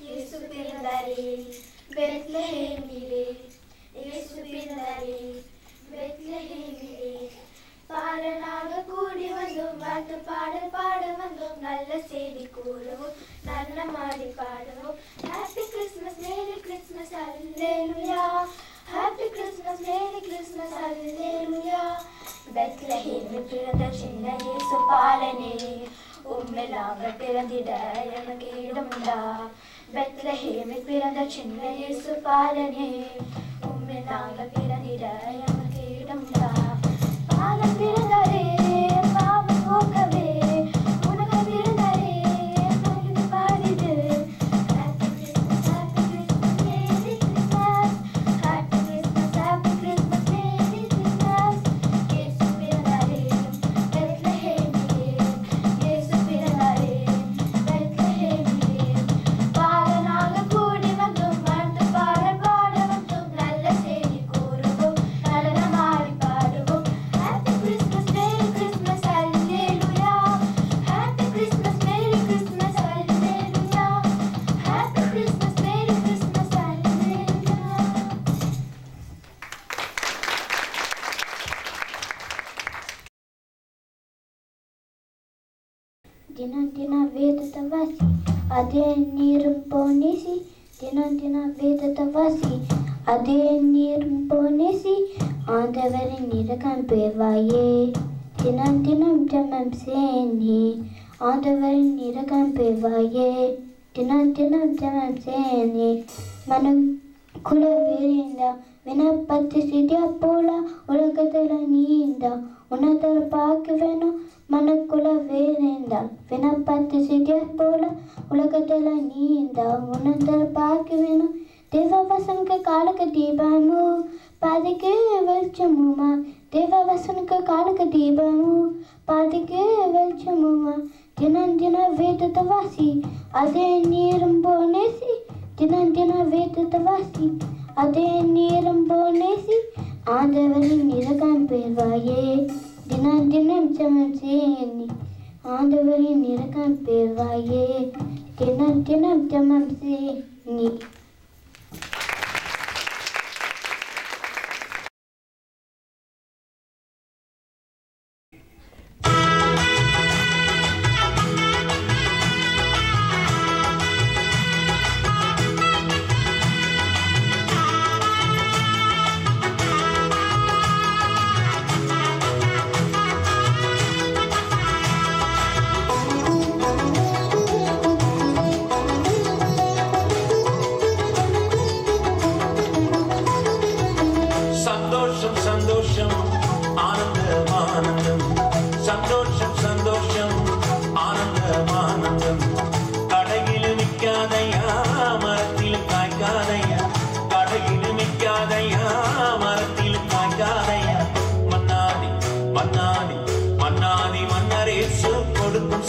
இயேசு பிறந்தாரே பெத்லஹேமிலே, இயேசு பிறந்தாரே பெத்லஹேமிலே. பாலனாக கூடி வந்தோம், வாழ்த்து பாடல் பாட வந்தோம், நல்ல செய்தி கூறுவோம், நல்ல மாடி பாடுவோம். ஹாப்பி கிறிஸ்மஸ், மேரி கிறிஸ்மஸ், அல்லேலூயா. ஹாப்பி கிறிஸ்மஸ், மேரி கிறிஸ்மஸ், அல்லேலூயா. பெத்லஹேமில் பிறந்த சின்ன இயேசு பாலனே, உம்மில் நாங்கள் பிறந்திட எமக்கு இடமுண்டா. பெத்லஹேமில் பிறந்த சின்ன இயேசு பாலனே, உம்மில் நாங்கள் பிறந்திட எமக்கு இடமுண்டா. பாலன் பிறந்தாரே பாவம் போக்கவே, உனக்கு பிறந்தாரே மகிழ்ந்து பாடிடு. Happy Christmas, happy Christmas, merry Christmas. Happy Christmas, happy Christmas, merry Christmas. இயேசு பிறந்தாரே பெத்லஹேமிலே, இயேசு பிறந்தாரே பெத்லஹேமிலே. பாலனாக கூடி வந்தோம், வாழ்த்து பாடல் பாட வந்தோம், நல்ல செய்தி கூறுவோம், நடனமாடி பாடுவோம். Happy Christmas, Merry Christmas, Hallelujah. Happy Christmas, Merry Christmas, Hallelujah. Happy Christmas, Merry Christmas, Hallelujah. ದಿನ ವೇದದ ವಾಸಿ, ಅದೇ ನೀರು ಪೋಣಿಸಿ. ದಿನ ವೇದದ ವಾಸಿ, ಅದೇ ನೀರು ಪೋಣಿಸಿ. ஆண்டவரின் இரக்கம் பெறுவாயே, தினம் ஜெபம் செய்யி. ஆண்டவரின் இரக்கம் பெறுவாயே, தினம் ஜெபம் செய்யி. மனக்குள்ள வேறிந்தா வினப்பத்து சிதியா போல உலகத்தில் நீந்தா. உன்னதர் பார்க்க வேணும் மனக்குள்ள வேறிந்தா வினப்பத்து சிதியா போல உலகத்தில் நீந்தா. உன்னதர் பார்க்க வேணும் தேவவசனுக்கு காலுக்கு தீபமு, பாதிக்கு வெளிச்சமுமா. தேவவசனுக்கு காலுக்கு தீபமு, பாதிக்கு வெளிச்சமுமா. தினம் வேதத்தை வாசி, அதே நீரும் போனேசி. தினம் வேதத்தை வாசி, அதே நீரும் போனேசி. ஆண்டவரின் இரக்கம் பெறுவாயே, தினம் ஜெபம் செய்யி. ஆண்டவரின் இரக்கம் பெறுவாயே, தினம் ஜெபம் செய்யி.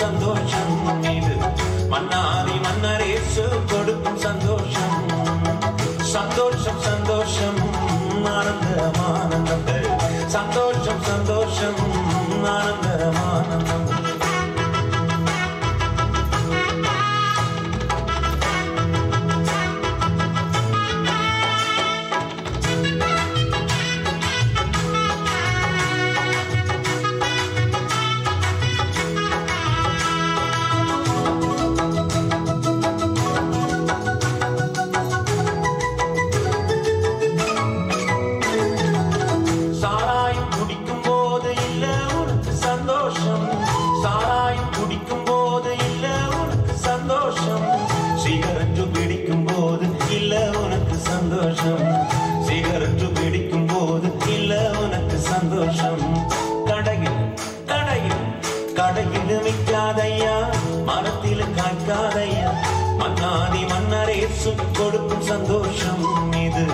சந்தோஷம் இது மன்னாதி மன்னரேசு கொடுக்கும் சந்தோஷம். சந்தோஷம் சந்தோஷம் ஆனந்தம் ஆனந்தம், சந்தோஷம் சந்தோஷம் ஆனந்தம் ஆனந்தம். சிகரெட்டு பிடிக்கும் போது இல்ல உனக்கு சந்தோஷம். கடையில் விற்காதையா, மரத்தில் காய்க்காதையா. மன்னாதி மன்னரேசு கொடுக்கும் சந்தோஷம் இது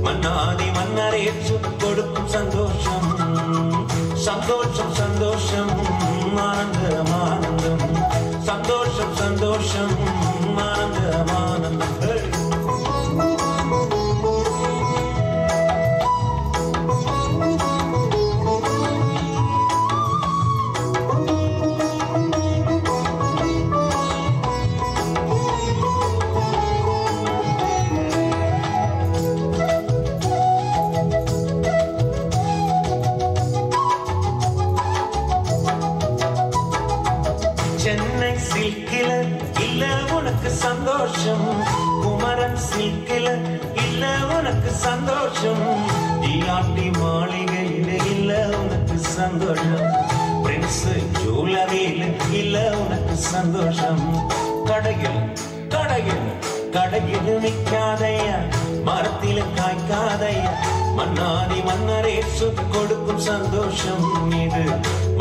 மன்னாதி மன்னரேசு கொடுக்கும் சந்தோஷம். சந்தோஷம் சந்தோஷம் ஆனந்தம் ஆனந்தம், சந்தோஷம் சந்தோஷம் ஆனந்தம் ஆனந்தம். உனக்கு சந்தோஷம். குமரன் சில்கில இல்ல உனக்கு சந்தோஷம். ஜிஆர்டி மாளிகையில இல்ல உனக்கு சந்தோஷம். பிரின்ஸ் ஜுவல்லரியில இல்ல உனக்கு சந்தோஷம். கடையில் கடையில் கடையில் நிற்காதையா, மரத்தில காய்க்காதையா. மன்னாதி மன்னரேசு கொடுக்கும் சந்தோஷம் இது.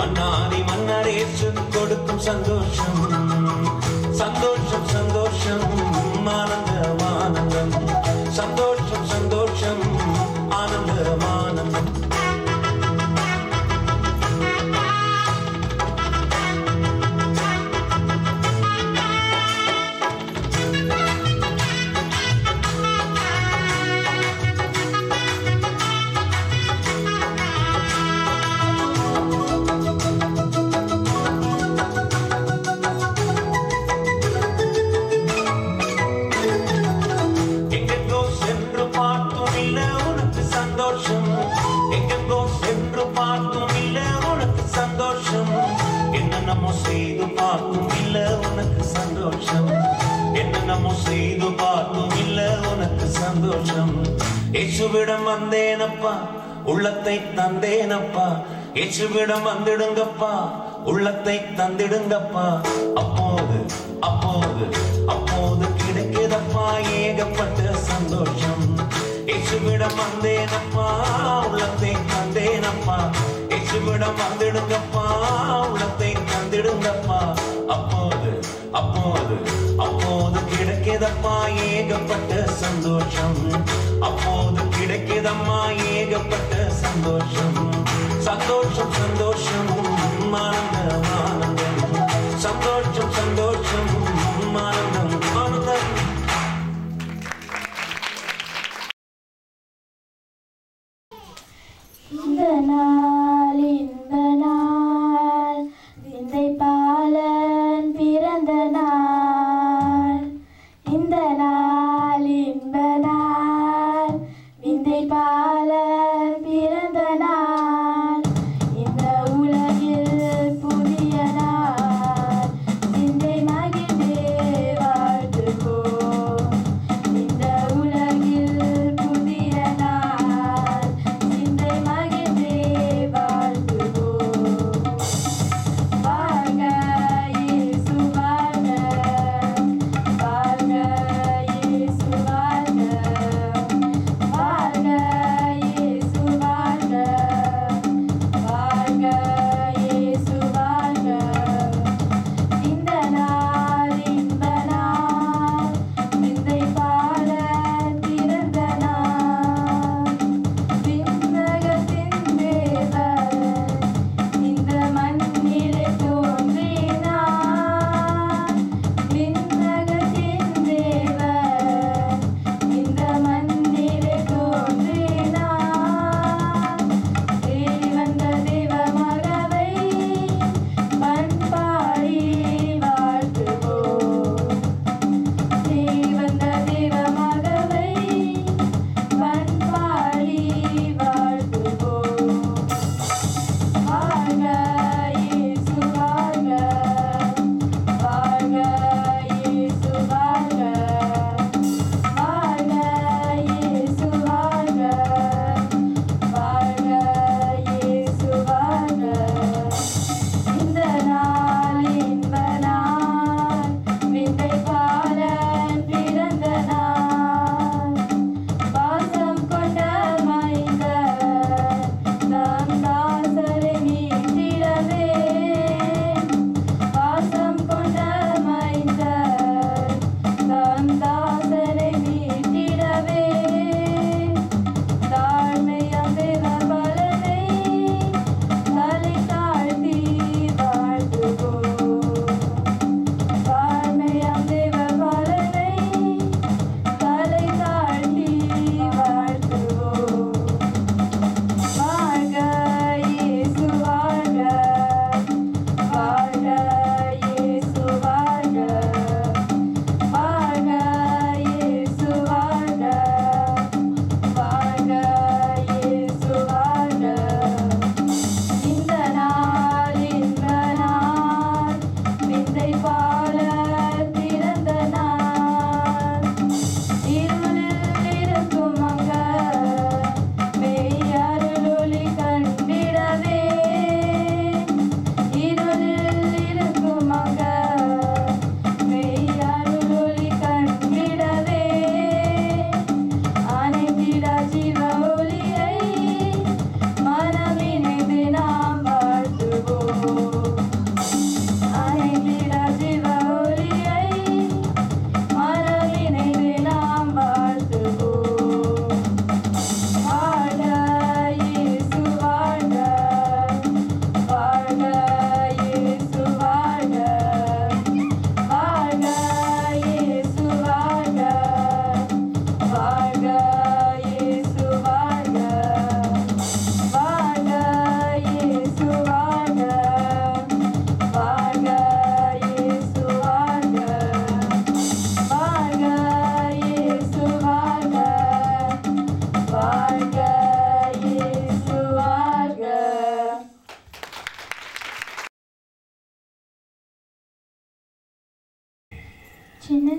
மன்னாதி மன்னரேசு கொடுக்கும் சந்தோஷம். சந்தோஷம் சந்தோஷம் ஆனந்தம் ஆனந்தம். சந்தோஷம் சந்தோஷம் ஆனந்தம் ஆனந்தம். எங்கெங்கோ சென்று பார்த்தும் இல்ல உனக்கு சந்தோஷம். என்னென்னமோ செய்து பார்த்தும் இல்ல உனக்கு சந்தோஷம். என்னென்னமோ செய்து பார்த்தும் இல்ல உனக்கு சந்தோஷம். இயேசுவிடம் வந்தேனப்பா, உள்ளத்தை தந்தேனப்பா. இயேசுவிடம் வந்திடுங்கப்பா, உள்ளத்தை தந்திடுங்கப்பா. அப்போது அப்போது அப்போது கிடைக்கிறப்பா ஏகப்பட்ட சந்தோஷம். இயேசுவிடம் வந்தேனப்பா, உள்ளத்தை தந்தேனப்பா. இயேசுவிடம் வந்திடுங்கப்பா, உள்ளத்தை தந்திடுங்கப்பா. அப்போது அப்போது அப்போது கிடைக்கிறதப்பா ஏகப்பட்ட சந்தோஷம். அப்போது கிடைக்கிறதம்மா ஏகப்பட்ட சந்தோஷம். சந்தோஷம் சந்தோஷம் ஆனந்தம் ஆனந்தம். சந்தோஷம் சந்தோஷம் ஆனந்தம் ஆனந்தம். இந்த நாள் இன்ப நாள், விந்தை பாலன் பிறந்த நாள். இந்த நாள் இன்ப நாள், விந்தை பாலன் பிறந்த நாள். இந்த உலகில் புதிய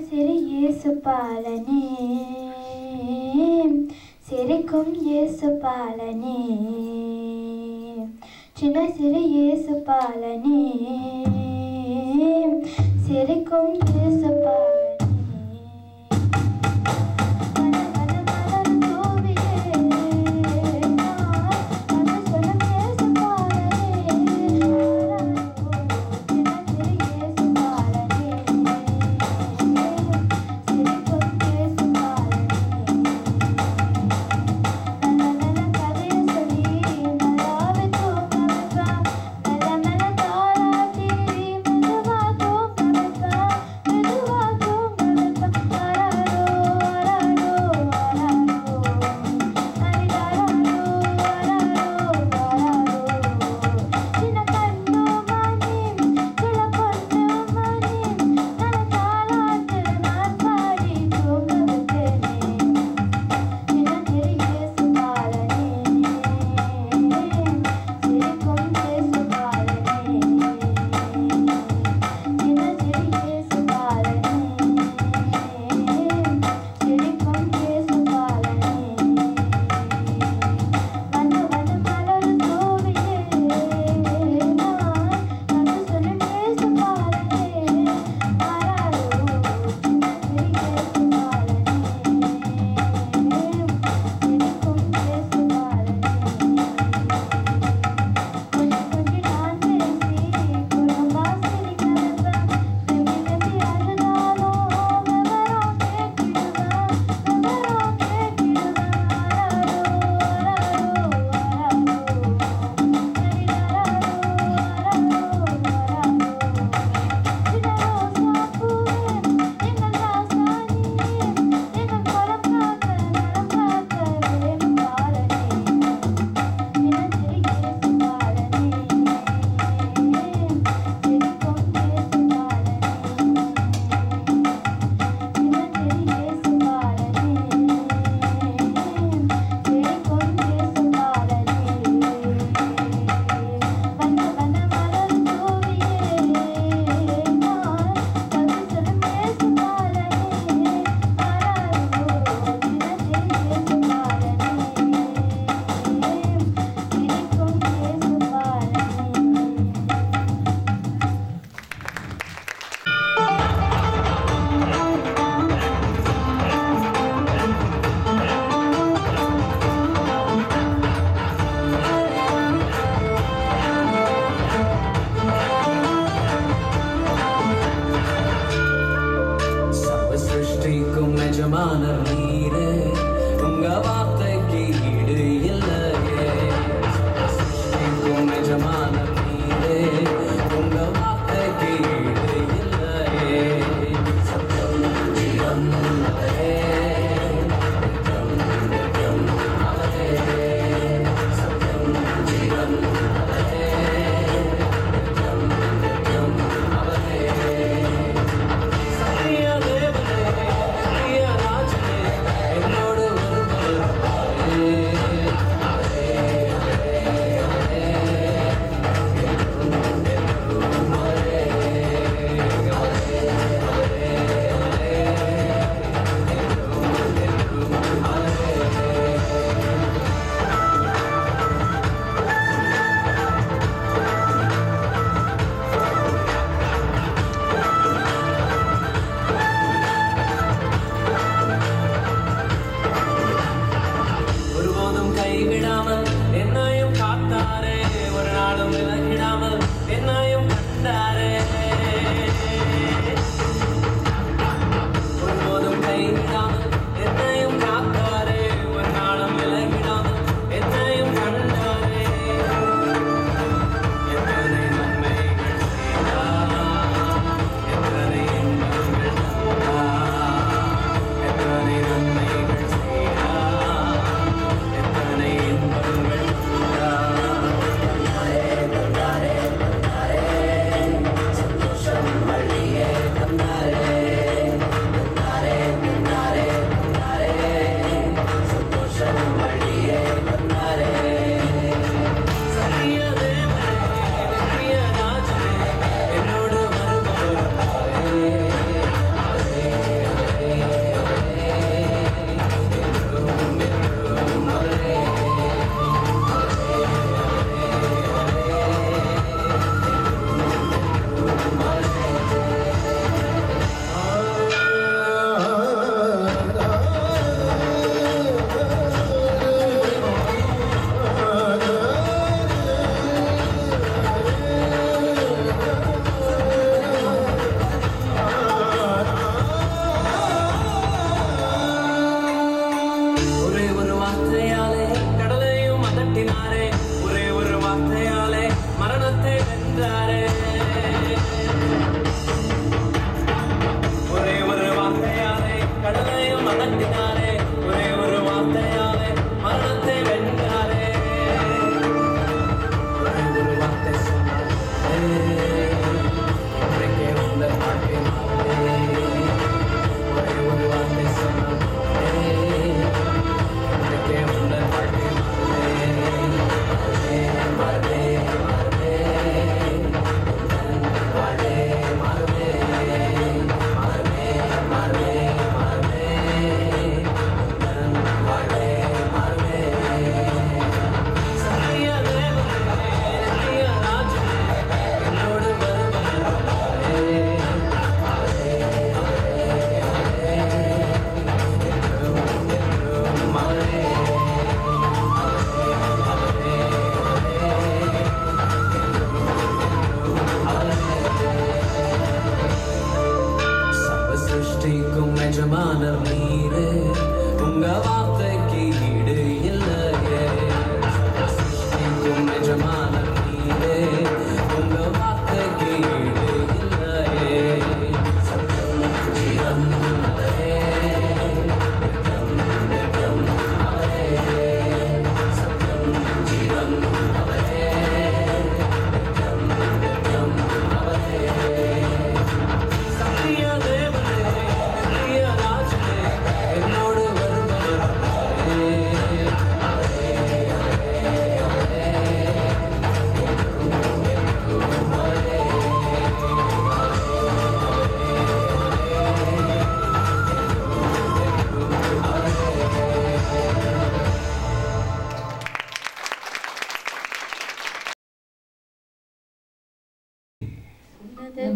சிறு இயேசு பாலனே, சிரிக்கும் இயேசு பாலனே, சின்ன சிறு இயேசு பாலனே, சிரிக்கும் இயேசு பாலனே.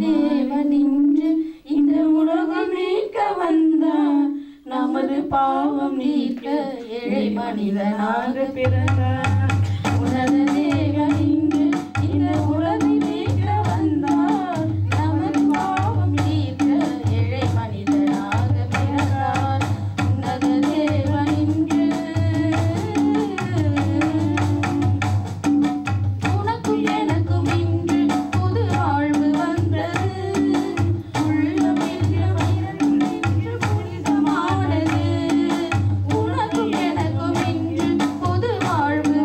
தேவனின்று இந்த உலகம் நீக்க வந்தார். நமது பாவம் நீக்க ஏழை மனிதனாக பிறந்தார். உனது தேவனின்று இந்த உலகம் நீக்க வந்தார். நமது பாவம் நீக்க ஏழை மனிதனாக பிறந்தார். உனது தேவனின்று உனக்கும் எனக்கும் இன்று புது வாழ்வு வந்தது. உள்ளம் என்ற வைரம் இன்று புனிதமானது. உனக்கும் எனக்கும் இன்று புது வாழ்வு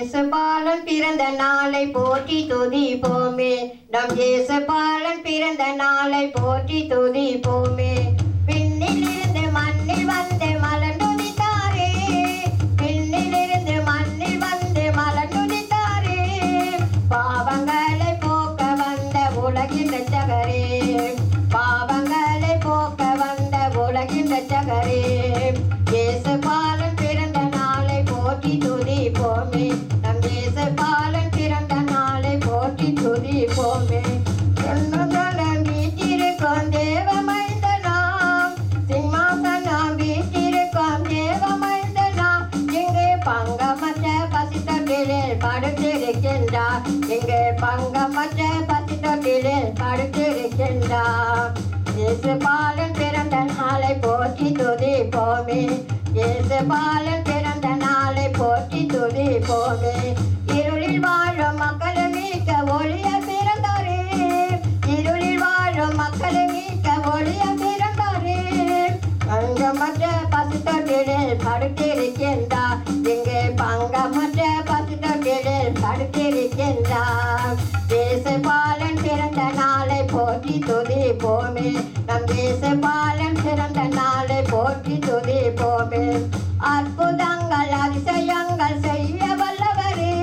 இயேசுபாலன் பிறந்த நாளை போற்றி துதிப்போமே. நம் இயேசுபாலன் பிறந்த நாளை போற்றி துதிப்போமே. விண்ணிலிருந்து மண்ணில் வந்து மலர்ந்துதித்தாரே, விண்ணிலிருந்து மண்ணில் வந்து மலர்ந்துதித்தாரே. பாவங்களை போக்க வந்த உலகின் ரட்சகரே, பாவங்களை போக்க வந்த உலகின் ரட்சகரே. இயேசுபாலன் பிறந்த நாளை போற்றி துதிப்போமே. நம் இயேசுபாலன் பிறந்த நாளை போற்றி துதிப்போமே. சிம்மாசனம் வீற்றிருக்கும் தேவமைந்தனாம், சிம்மாசனம் வீற்றிருக்கும் தேவமைந்தனாம். இங்கே பங்கமற்ற பசித்தொட்டிலில் படுத்திருக்கின்றார், இங்கே பங்கமற்ற பசித்தொட்டிலில் படுத்திருக்கின்றார். இயேசுபாலன் பிறந்த நாளை போற்றி துதிப்போமே. இயேசுபாலன் பிறந்த நாளை போற்றி துதிப்போமே. இருளில் வாழும் மக்களை மீட்க ஒளிய பிறந்தாரே, இருளில் வாழும் மக்களை மீட்க ஒளிய பிறந்தாரே. பங்கமற்ற பசித்தொட்டிலில் படுத்திருக்கின்றார், இங்கே பங்கமற்ற பசித்தொட்டிலில் படுத்திருக்கின்றார். இயேசுபாலன் பிறந்த நாளை போற்றி துதிப்போமே. நம் இயேசுபாலன் பிறந்த நாளை போற்றி துதிப்போமே. அற்புதங்கள் அதிசயங்கள் செய்ய வல்லவரே,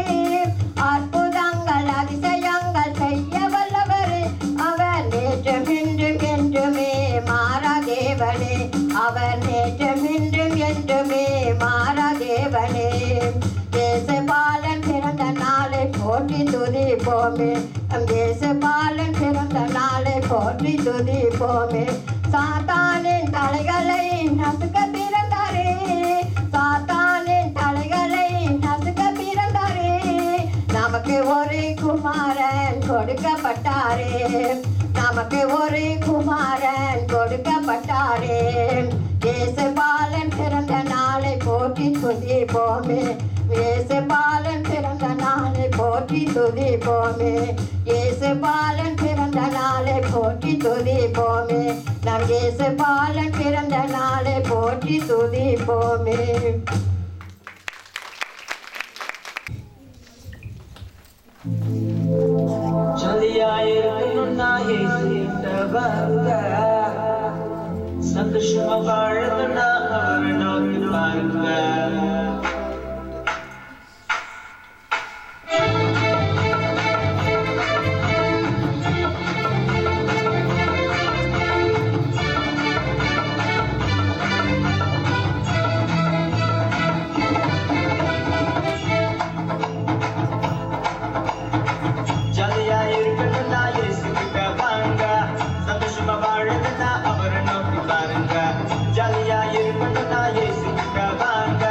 அற்புதங்கள் அதிசயங்கள் செய்ய வல்லவரே. அவர் நேற்றும் இன்றும் என்றுமே மாறா தேவனே, அவர் நேற்றும் இன்றும் என்றுமே மாறா தேவனே. இயேசுபாலன் பிறந்த நாளை போற்றி துதிப்போமே. நம் இயேசுபாலன் பிறந்த நாளை போற்றி துதிப்போமே. சாத்தானின் தலைகளை நசுக்க பிறந்தாரே, சாத்தானின் தலைகளை நசுக்க பிறந்தாரே. நமக்கு ஒரு குமாரன் கொடுக்கப்பட்டாரே, நமக்கு ஒரு குமாரன் கொடுக்கப்பட்டாரே. இயேசுபாலன் பிறந்த நாளை போற்றி துதிப்போமே. இயேசுபாலன் பிறந்த நாளை போற்றி துதிப்போமே. இயேசுபாலன் பிறந்த நாளை போற்றி துதிப்போமே. நம் இயேசுபாலன் பிறந்த நாளை போற்றி துதிப்போமே. ஜாலியாயிருக்கணும்னா இயேசுகிட்டவங்க, சந்தோஷமா வாழணும்னா அவரை நோக்கி பாருங்க. ஜாலியாயிருக்கணும்னா இயேசுகிட்டவங்க, சந்தோஷமா வாழணும்னா அவரை நோக்கி பாருங்க. ஜாலியாயிருக்கணும்னா இயேசுகிட்டவங்க,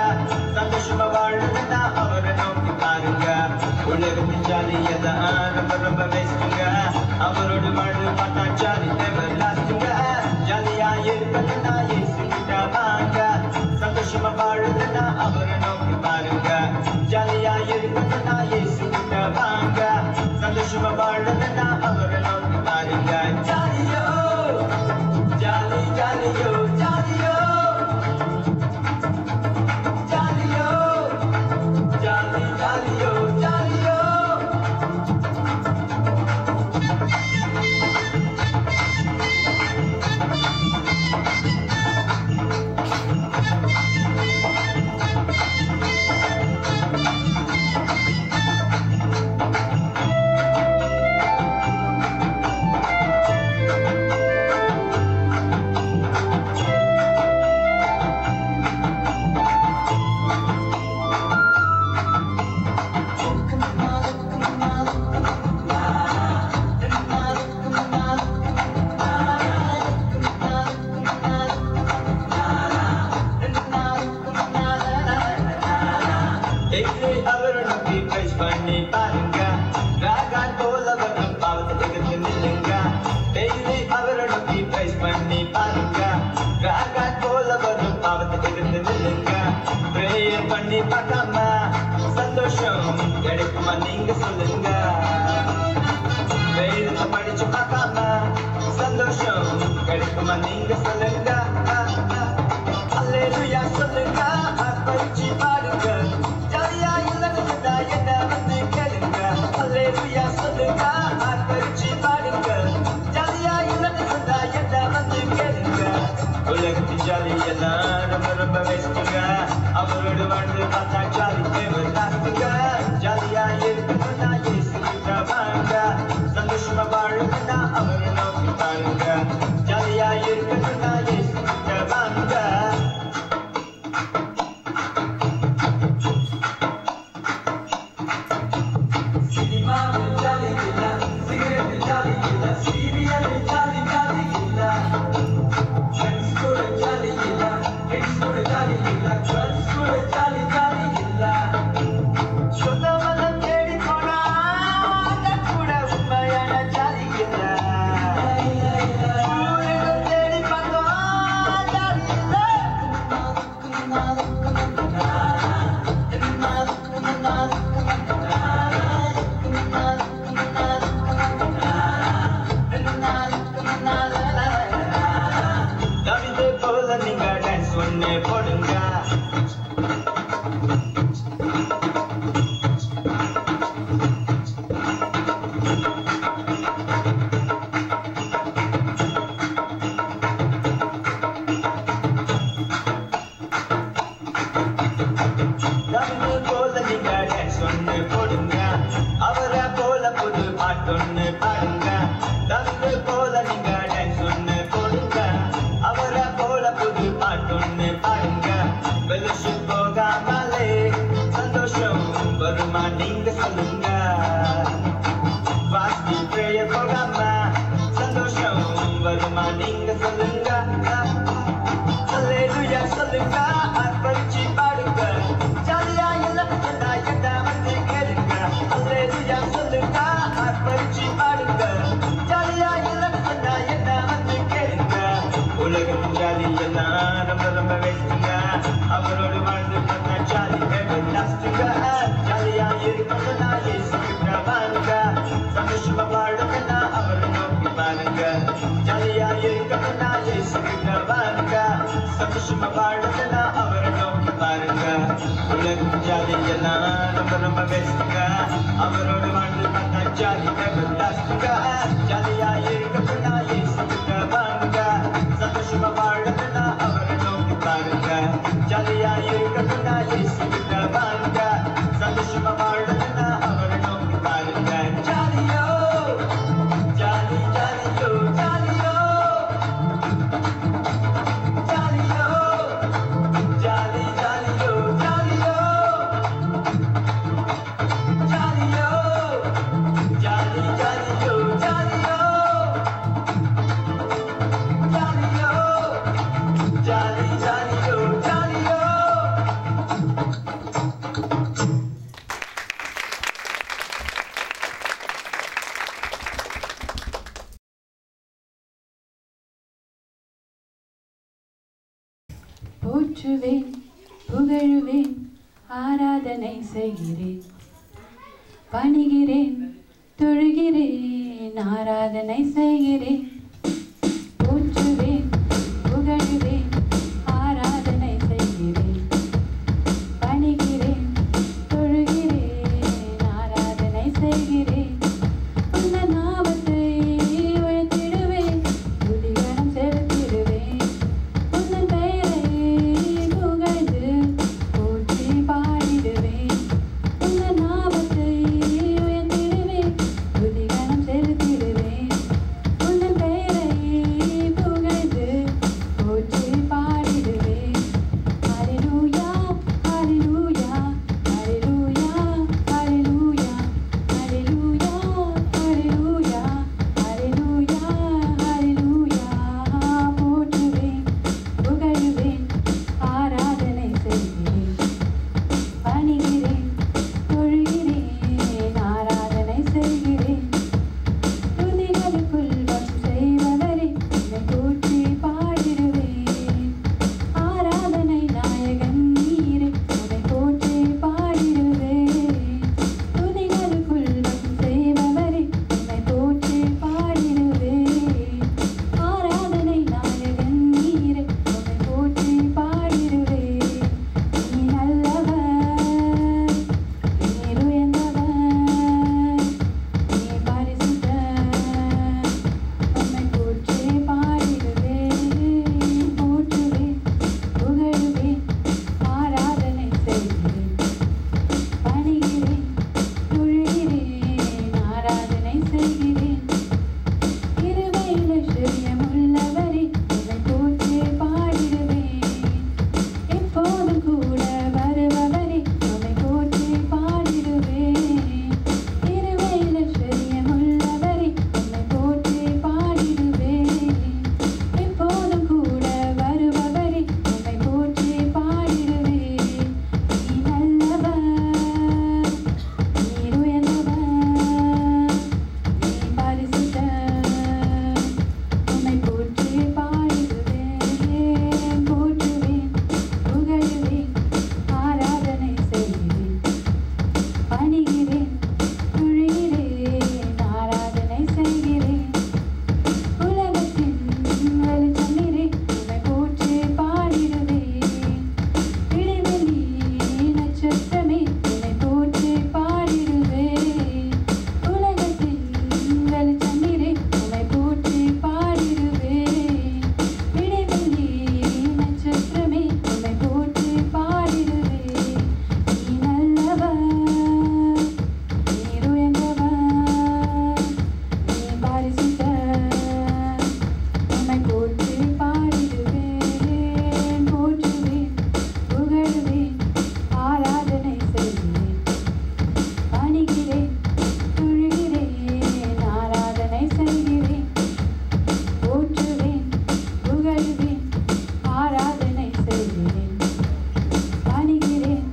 சந்தோஷமா வாழணும்னா அவரை நோக்கி பாருங்க. உலகத்தின் ஜாலியதான் ரொம்ப ரொம்ப வேஸ்ட்டுங்க, அவரோடு வாழ பார்த்தா ஜாலி எவர் லாஸ்ட்டுங்க. ஜாலியாயிருக்கணும்னா இயேசுகிட்டவங்க, சந்தோஷமா வாழணும்னா அவரை நோக்கி பாருங்க. ஜாலியாயிருக்கணும்னா இயேசுகிட்டவங்க, சந்தோஷமா வாழணும்னா அவரை நோக்கி பாருங்க. ஜாலியோ ஜாலி ஜாலியோ ஜாலியோ ஜாலியோ ஜாலி ஜாலியோ ஜாலியோ. அவரை நோக்கி ப்ரைஸ் பண்ணி பாருங்க, ராகான் போல வரும் பாவத்துக்கு நில்லுங்க. டெய்லி அவரை நோக்கி ப்ரைஸ் பண்ணி பாருங்க, ராகான் போல வரும் பாவத்துக்கு நில்லுங்க. ப்ரேயர் பண்ணி பார்க்காம சந்தோஷம் கிடைக்குமா நீங்க சொல்லுங்க. வேதத்தை படிச்சு பார்க்காம சந்தோஷம் கிடைக்குமா நீங்க சொல்லுங்க. அல்லேலூயா சொல்லுங்க, படிச்சு பாருங்க. ஜாலியா இல்லைன்னு வாங்க ஜாலியா இருக்கணும்னா இயேசுகிட்ட வாங்க சந்தோஷமா வாழணும்னா அவரை நோக்கி பாருங்க ஜாலியா இருக்கணும்னா இயேசுகிட்ட வாங்க சினிமாவில் ஜாலி இல்ல சிகரெட் ஜாலி இல்ல சீரியல் ஜாலி ஜாலி இல்ல ஃப்ரெண்ட்ஸ் கூட ஜாலி இல்ல ஃப்ரெண்ட்ஸ் கூட ஜாலி இல்ல ஃப்ரெண்ட்ஸ் கூட ஜாலி ஜாலி இல்ல சொந்தமல்ல தேடி போனா கூட உண்மையான ஜாலி இல்ல ஊரில் தேடி பார்த்தோம் ஜாலி இல்ல கவிதை போல நீங்க டான்ஸ் ஒண்ணு போடுங்க கவிதை போல நீங்க டான்ஸ் ஒண்ணு போடுங்க அவரை போல புது பாட்டொன்னு பாடுங்க கவிதை போல நீங்க டான்ஸ் ஒண்ணு போடுங்க அவரை போல புது பாட்டொன்னு பாடுங்க வெளிச்சு போகாமலே சந்தோஷம் வருமா நீங்க சொல்லுங்க வாஸ்தி பிரேயர் போகாம சந்தோஷம் வருமா நீங்க சொல்லுங்க அல்லேலூயா சொல்லுங்க அர்ப்பணிச்சு பாடுங்க ஜாலியா எல்லாம் என்ன வந்து கேளுங்க அல்லேலூயா சொல்லுங்க அர்ப்பணிச்சு பாடுங்க ஜாலியா எல்லாம் என்ன வந்து கேளுங்க உலகம் ஜாலி எல்லாம் ரொம்ப வேஸ்டுங்க அவரோடு வாழ்ந்து பண்ண ஜாலி லாஸ்ட்டுங்க ஜாலியா இருக்கணும்னா இயேசுகிட்ட வாங்க சந்தோஷமா வாழணும்னா அவரை நோக்கி பாருங்க ஜாலியா இருக்கணும்னா இயேசுகிட்ட வாங்க சந்தோஷமா வாழணும்னா அவரை நோக்கி பாருங்க உலகம் ஜாலி எல்லாம் ரொம்ப வேஸ்டுங்க அவரோடு வாழ்ந்து பண்ண ஜாலி லாஸ்ட்டுங்க ஜாலியா இருக்கணும்னா இயேசுகிட்ட வாங்க சந்தோஷமா வாழணும்னா அவரை நோக்கி பாருங்க ஜாலியா இருக்கணும்னா இயேசுகிட்ட வாங்க சந்தோஷமா வாழணும்னா அவரை நோக்கி பாருங்க ஜாலியோ ஜாலி ஜாலியோ ஜாலியோ ஜாலியோ ஜாலி ஜாலியோ ஜாலியோ ஜாலியோ ஜாலி ஜாலியோ ஜாலியோ ஜாலியோ ஜாலி ஜாலியோ ஜாலியோ போற்றுவேன் புகழுவேன் ஆராதனை செய்கிறேன் பணிகிறேன் தொழுகிறேன் ஆராதனை செய்கிறேன் போற்றுவேன் புகழுவேன் ஆராதனை செய்கிறேன் பணிகிறேன் தொழுகிறேன் ஆராதனை செய்கிறேன் உந்த நாமத்தை உயர்த்திடுவேன் துதிகரம் செலுத்திடுவேன் உந்தன் பெயரை புகழ்ந்து போற்றி பாடிடுவேன் உந்தன் நாமத்தை உயர்த்திடுவேன் துதிகரம் செலுத்திடுவேன் உந்தன் பெயரை செய்கிறேன் போற்றுவேன் புகழ்வேன் ஆராதனை செய்கிறேன் பணிகிறேன்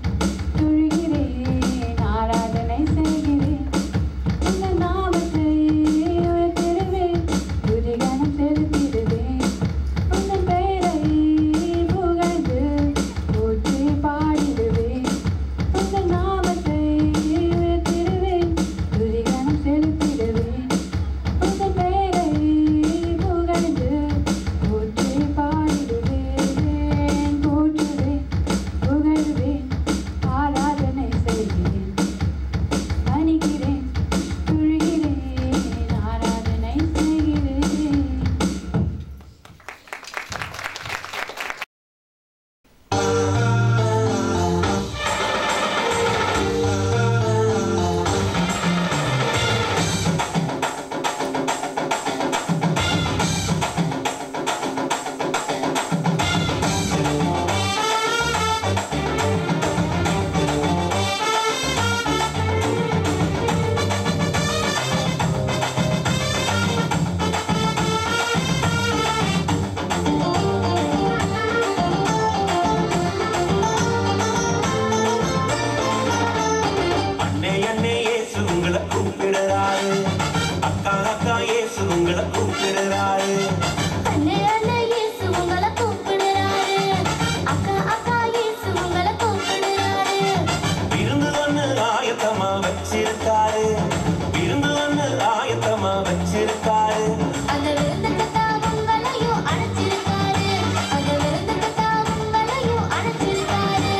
துழுகிறேன் ஆராதனை செய்கிறேன் உங்கள் நாமத்தை உயர்த்திடுவேன் துதிகனம் செலுத்திடுவேன் உங்கள் பெயரை புகழ்ந்து போற்றி பாடிடுவேன் உங்கள் நாமத்தை உயர்த்திடுவேன் துதிகனம் செலுத்திடுவேன் உங்கள் பெயரை புகழ்ந்து போற்றி பாடிடுவேன் போற்றுவேன் புகழ்வேன் ஆராதனை செய்கிறேன் பணிகிறேன் துழுகிறேன் ஆராதனை செய்கிறேன். அண்ணே அண்ணே இயேசு உங்களை கூப்பிடுறாரு அக்கா அக்கா இயேசு உங்களை கூப்பிடுறாரு அண்ணே அண்ணே இயேசு உங்களை கூப்பிடுறாரு அக்கா அக்கா இயேசு உங்களை கூப்பிடுறாரு விருந்து ஒண்ணு ஆயத்தமா வச்சிருக்காரு விருந்து ஒண்ணு ஆயத்தமா வச்சிருக்காரு அந்த விருந்துக்கு தான் உங்களையும் அழைச்சிருக்காரு அந்த விருந்துக்கு தான் உங்களையும் அழைச்சிருக்காரு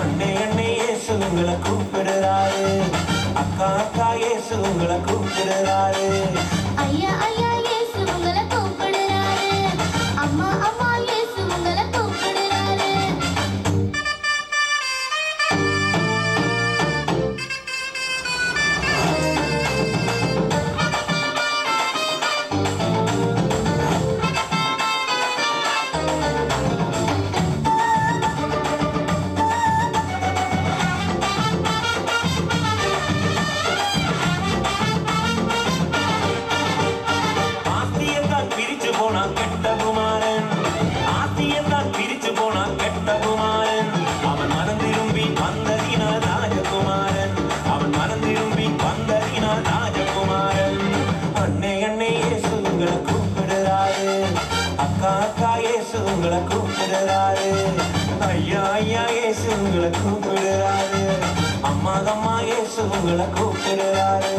அண்ணே அண்ணே இயேசு உங்களை கூப்பிடுறாரு அக்கா அக்கா இயேசு உங்களை கூப்பிடுறாரு ஐயா ஐயா இயேசு உங்களை கூப்பிடுறாரு அம்மா அம்மா இயேசு உங்களை கூப்பிடுறாரு ஆத்தியத்தான் பிரிச்சு போனா கெட்ட குமாரன் ஆத்தியத்தான் பிரிச்சு போனா கெட்ட குமாரன் அவன் மனம் திரும்பி வந்ததினால் ராஜகுமாரன் அவன் மனம் திரும்பி வந்ததினால் ராஜகுமாரன் அண்ணே அண்ணே இயேசு உங்களை கூப்பிடுறாரு அக்கா அக்கா இயேசு உங்களை கூப்பிடுறாரு ஐயா ஐயா இயேசு உங்களை கூப்பிடுறாரு அம்மா அம்மா இயேசு உங்களை கூப்பிடுறாரு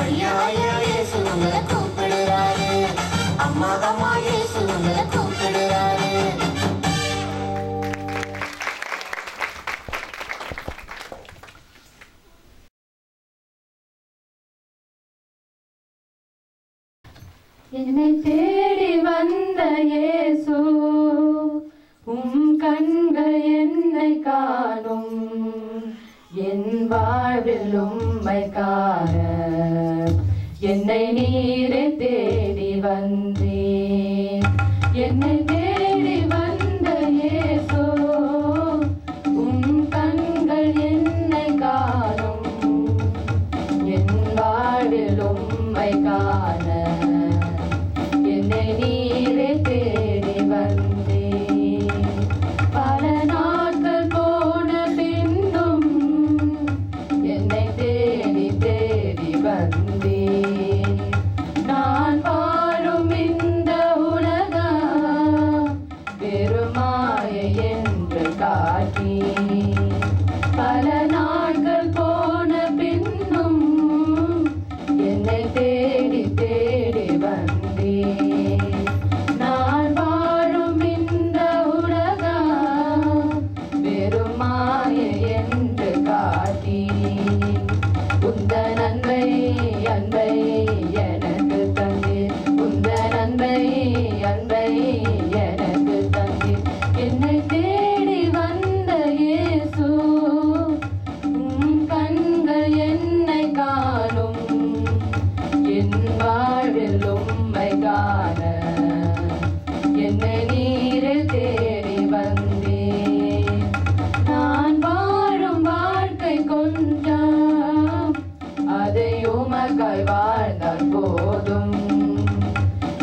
ஐயா ஐயா இயேசு உங்களை கூப்பிடுறாரு. அம்மா அம்மா இயேசு உங்களை கூப்பிடுறாரு. என்னை தேடி வந்த இயேசு கண்கள் என்னை காணும். என் வாழ்வில் உம்மை காண என்னை நீரே தேடி வந்தேன். என்னை தேடி வந்த இயேசு கண்கள் என்னை காணும். என் வாழ்வில் உம்மை காண என்னை நீரே தேடி வந்தேன். பல நாட்கள் போன பின்னும் என்னை தேடி தேடி வந்தேன். நான் வாழும் இந்த உலகம் வெறுமாயை என்று காட்டி பல நாட்கள் போன பின்னும் என்னை தேடி தேடி வந்தேன். நான் வாழும் இந்த உலகம் வெறுமாயை என்று காட்டி உந்தன் அன்பை அன்பை எனக்கு தந்தீர். உந்தன் அன்பை அன்பை எனக்கு தந்தீர். என்னை தேடி வந்த இயேசு கண்கள் என்னை காணும். என் வாழ்வில் உம்மை காண என்னை நீரே தேடி வந்தேன். நான் வாழும் வாழ்க்கை கொஞ்சம் அதை உமக்காய் வாழ்ந்தால் போதும்.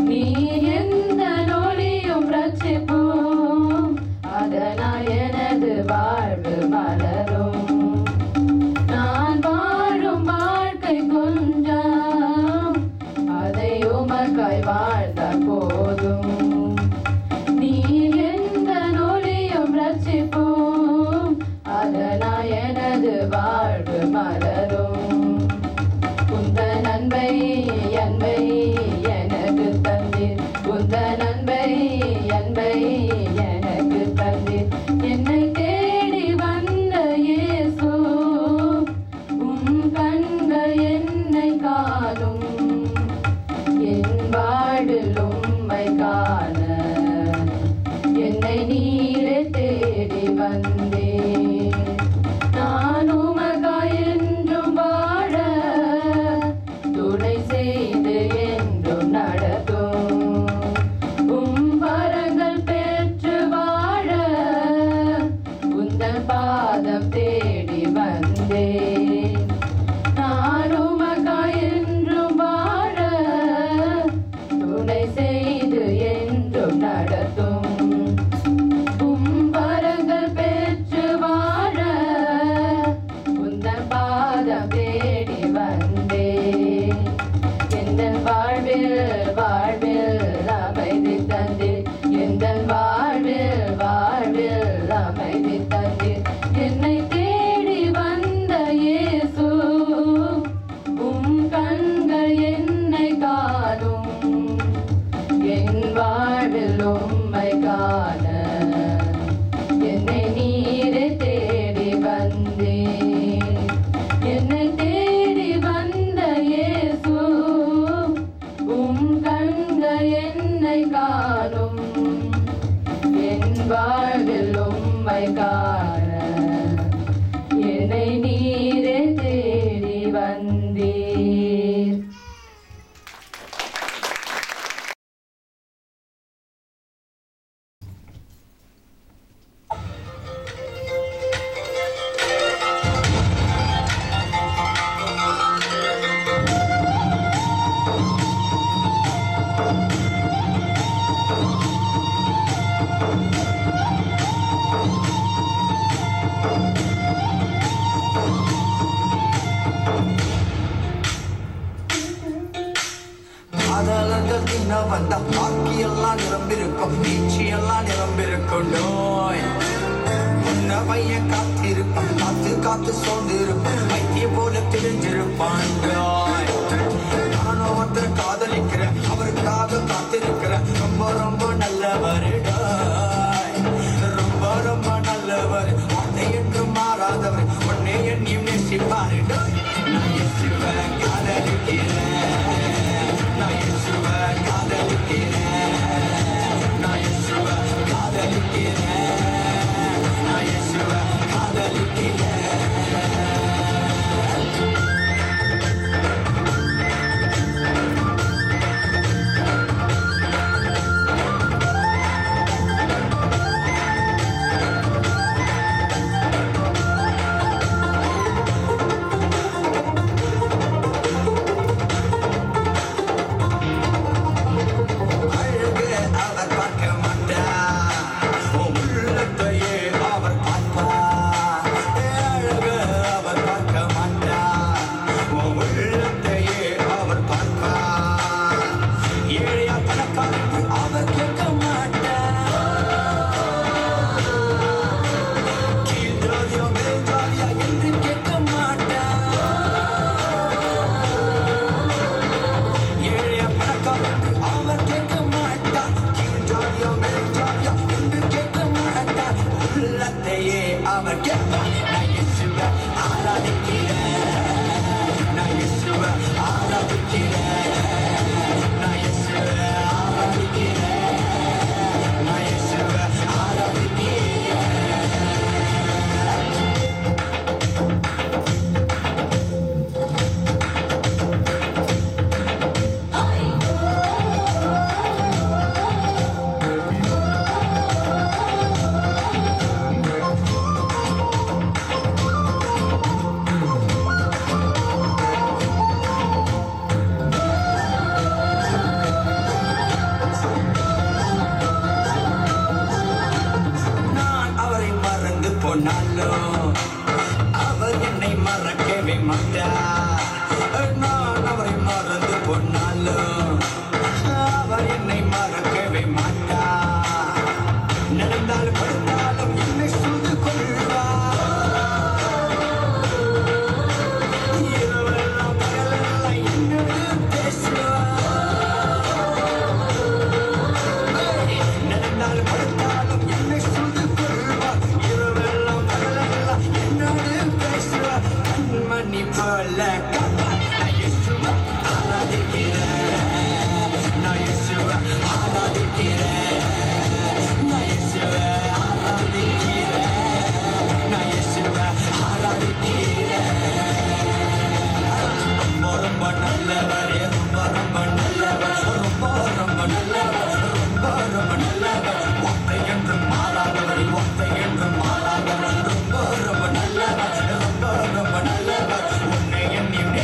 நீர் எந்த நொடியும் ரட்சிப்போம் அதனால் எனது வாழ்வு மலரும். நான் வாழும் வாழ்க்கை கொஞ்சம் அதை உமக்காய் வாழ்ந்தால் போதும். நீர் எந்த நொடியும் ரட்சிப்போம் அதனால் எனது வாழ்வு மலரும். உந்தன் அன்பை அன்பை எனக்கு தந்தீர். உந்தன் அன்பை அன்பை எனக்கு தந்தீர். என்னை தேடி வந்த இயேசு கண்கள் என்னை காணும். என் வாழ்வில் உம்மை காண என்னை நீரே தேடி வந்தேன். நான் உமக்காய் என்றும் வாழ துணை செய்து என்றும் நடத்தும். வரங்கள் பெற்று வாழ உந்தன் பாதம் தேடி வந்தேன். நான் உமக்காய் என்றும் வாழ துணை செய்து என்றும் நடத்தும். வரங்கள் பெற்று வாழ உந்தன் பாதம் தேடி வந்தேன். எந்தன் வாழ்வில் வாழ்வில் அமைதி தந்தீர். எந்தன் வாழ்வில் வாழ்வில் அமைதி தந்தீர். என்னை தேடி வந்த இயேசு கண்கள் என்னை காணும். என் வாழ்வில் உம்மை காண என்னை நீரே தேடி வந்தேன். என்னை தேடி வந்த இயேசு கண்கள் என்னை காணும். என் வாழ்வில் உம்மை காண என்னை நீரே தேடி வந்தீர். அதலங்கள் தின்ன வந்த பாக்கியெல்லாம் நிரம்பிருக்கும், நீச்சியெல்லாம் நிரம்பிருக்கும். நோய் உன்ன பையன் காத்திருப்பான், காத்து காத்து சோர்ந்திருப்பான், வைத்திய போல தெரிஞ்சிருப்பான். நோய் ஒருத்தர் காதலிக்கிறேன், அவருக்காக காத்திருக்கிறேன். ரொம்ப ரொம்ப நல்லவருடா, ரொம்ப ரொம்ப நல்லவர், வார்த்தை என்று மாறாதவர், உன்னை என்னையும் நேசிப்பாருடா. நான் இயேசுவை காதலிக்கிறேன், நான் இயேசுவை காதலிக்கிறேன், நான் இயேசுவை காதலிக்கிறேன், நான் இயேசுவை காதலிக்கிறேன். அவர் என்னை மறக்கவே மாட்டார். நான் அவரை மறந்து போனாலும் அவர் என்னை மறக்கவே மாட்டார். நடந்தாலும் படுத்தாலும் என்னை சூழ்ந்து கொள்வார். இரவெல்லாம் பகலெல்லாம் என்னோடு பேசுவார். நடந்தாலும் படுத்தாலும் என்னை சூழ்ந்து கொள்வார். இரவெல்லாம் பகலெல்லாம் என்னோடு பேசுவார். கண்மணி போல காப்பார். நான் இயேசுவை ஆராதிக்கிறேன், நான் இயேசுவை ஆராதிக்கிறேன், நான் இயேசுவை ஆராதிக்கிறேன், நான் இயேசுவை ஆராதிக்கிறேன். ரொம்ப ரொம்ப நல்லவர், ரொம்ப ரொம்ப நல்லவர், ரொம்ப ரொம்ப நல்லவர், ரொம்ப ரொம்ப நல்லவர், வார்த்தை என்று மாறாதவர், வார்த்தை என்று மாறாதவர், ரொம்ப ரொம்ப நல்லவர், ரொம்ப ரொம்ப நல்லவர், உன்னை என்னையும்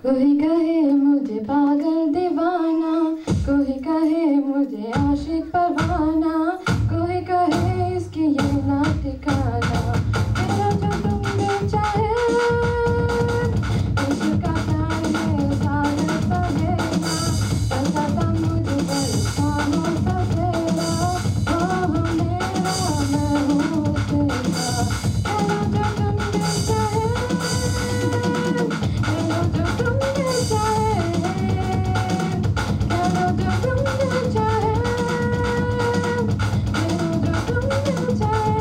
कोई कहे मुझे पागल दीवाना, कोई कहे मुझे आशिक परवाना, कोई कहे इसकी ये ना ठिकाना। मेरा जो तुम दिल चाहे उसका प्यार है सागर सहेला, ऐसा था मुझे परेशानों सा तेरा, हाँ मेरा मैं हूँ तेरा। मेरा जो तुम दिल चाहे, मेरा जो तुम दिल चाहे, मेरा जो तुम दिल चाहे, मेरा जो तुम दिल चाहे।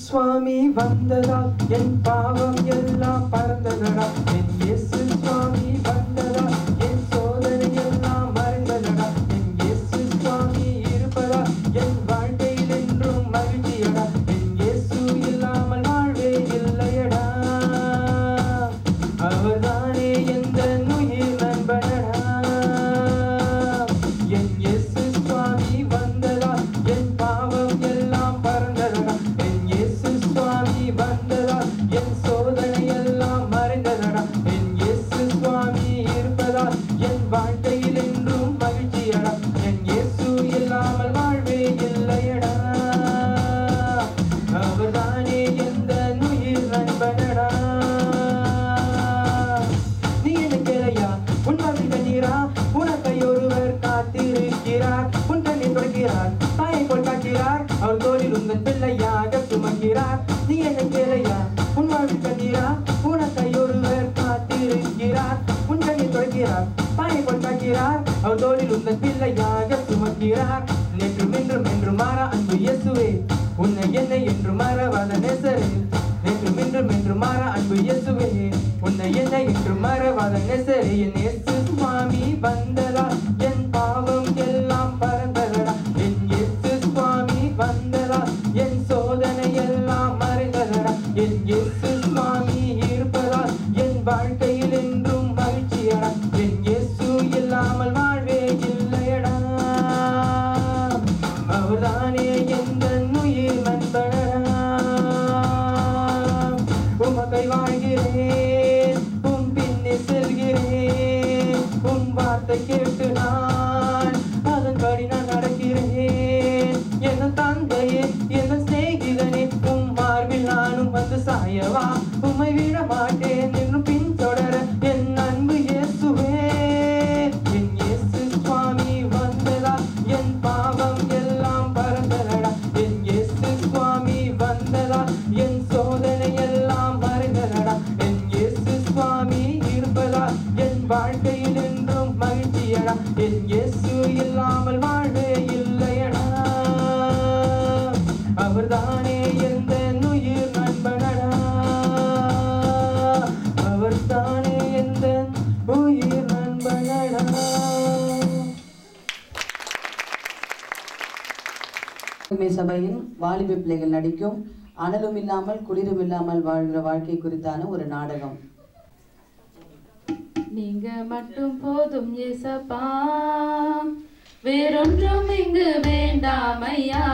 சுவாமி வந்ததால் என் பாவம் எல்லாம் பறந்ததடா. என் இயேசு சுவாமி வந்ததால் என் சோதனை எல்லாம் மறைந்ததடா. என் இயேசு சுவாமி இருப்பதால் என் வாழ்க்கையில் என்றும் மகிழ்ச்சியடா. என் இயேசு இல்லாமல் வாழ்வே இல்லையடா. அவர்தானே எந்த உயிர் நண்பனடா. என் இயேசு சுவாமி வந்ததால் என் பாவம் எல்லாம் பறந்ததடா. என் இயேசு சுவாமி வந்ததால் என் சோதனை எல்லாம் மறைந்ததடா. என் இயேசு சுவாமி இருப்பதால் என் வாழ்க்கையில் என்றும் மகிழ்ச்சியடா. என் இயேசு இல்லாமல் வாழ்வே இல்லையடா. அவர்தானே எந்த உயிர் நண்பனடா. நீ என்ன கேளையா உன்னால் கண்ணீரா உனக்கை ஒருவர் காத்திருக்கிறார். உன் கண்ணீர் தொடக்கிறார் தாயை போல் காக்கிறார். அவர் தோளில் உங்கள் பிள்ளையாக சுமக்கிறார். நீ என்ன கேளையா உன்னால் கண்ணீரா உனக்கை ஒருவர் காத்திருக்கிறார். உன் கண்ணீர் தொடக்கிறார் தாயை போல் காக்கிறார். அவர் தோளில் உங்கள் பிள்ளையாக சுமக்கிறார். நேற்றும் என்றும் என்று மாறா அன்பு இயேசுவே உன்னை என்னை என்று மறவாத நேசரே. நேற்றும் என்றும் என்று மாறா அன்பு இயேசுவே உன்னை என்னை என்று மறவாத நேசரே. என் இயேசு சுவாமி வந்ததால் என் பாவம் எல்லாம் பறந்ததடா. என் இயேசு சுவாமி வந்ததால் என் சோதனை எல்லாம் மறைந்ததடா. என் இயேசு சுவாமி இருப்பதால் என் வாழ்க்கையில் என்றும் மகிழ்ச்சியடா. என் இயேசு இல்லாமல் வாழ்வே இல்லையடா. அவர்தானே எந்த உயிர் நண்பனடா. உமக்கை வாழ்கிறேன் உன் பின்னே செல்கிறேன். உன் வார்த்தை கேட்டு நான் அதன்படி நான் நடக்கிறேன். என் தந்தையே என் சிநேகிதனே உம் மார்பில் நானும் வந்து சாயவா. உம்மை விட மாட்டேன் என்றும் பின் தொடர என் அன்பு இயேசுவே. என் இயேசு சுவாமி வந்ததால் என் பாவம் எல்லாம் பறந்ததடா. என் இயேசு சுவாமி வந்ததால் என் சோதனை எல்லாம் மறைந்ததடா. என் இயேசு சுவாமி இருப்பதால் என் வாழ்க்கையில் என்றும் மகிழ்ச்சியடா. என் இயேசு இல்லாமல் வாழ்வே இல்லையடா. அவர்தானே எந்த உயிர் நண்பனடா. அவர்தானே எந்த உயிர் நண்பனடா. சபையின் வாலிப பிள்ளைகள் நடிக்கும் அனலும் இல்லாமல் குளிரும் இல்லாமல் வாழ்கிற வாழ்க்கை குறித்தான ஒரு நாடகம். நீங்க மட்டும் போதும் ஏசப்பா, வேறொன்றும் இங்கு வேண்டாம் ஐயா.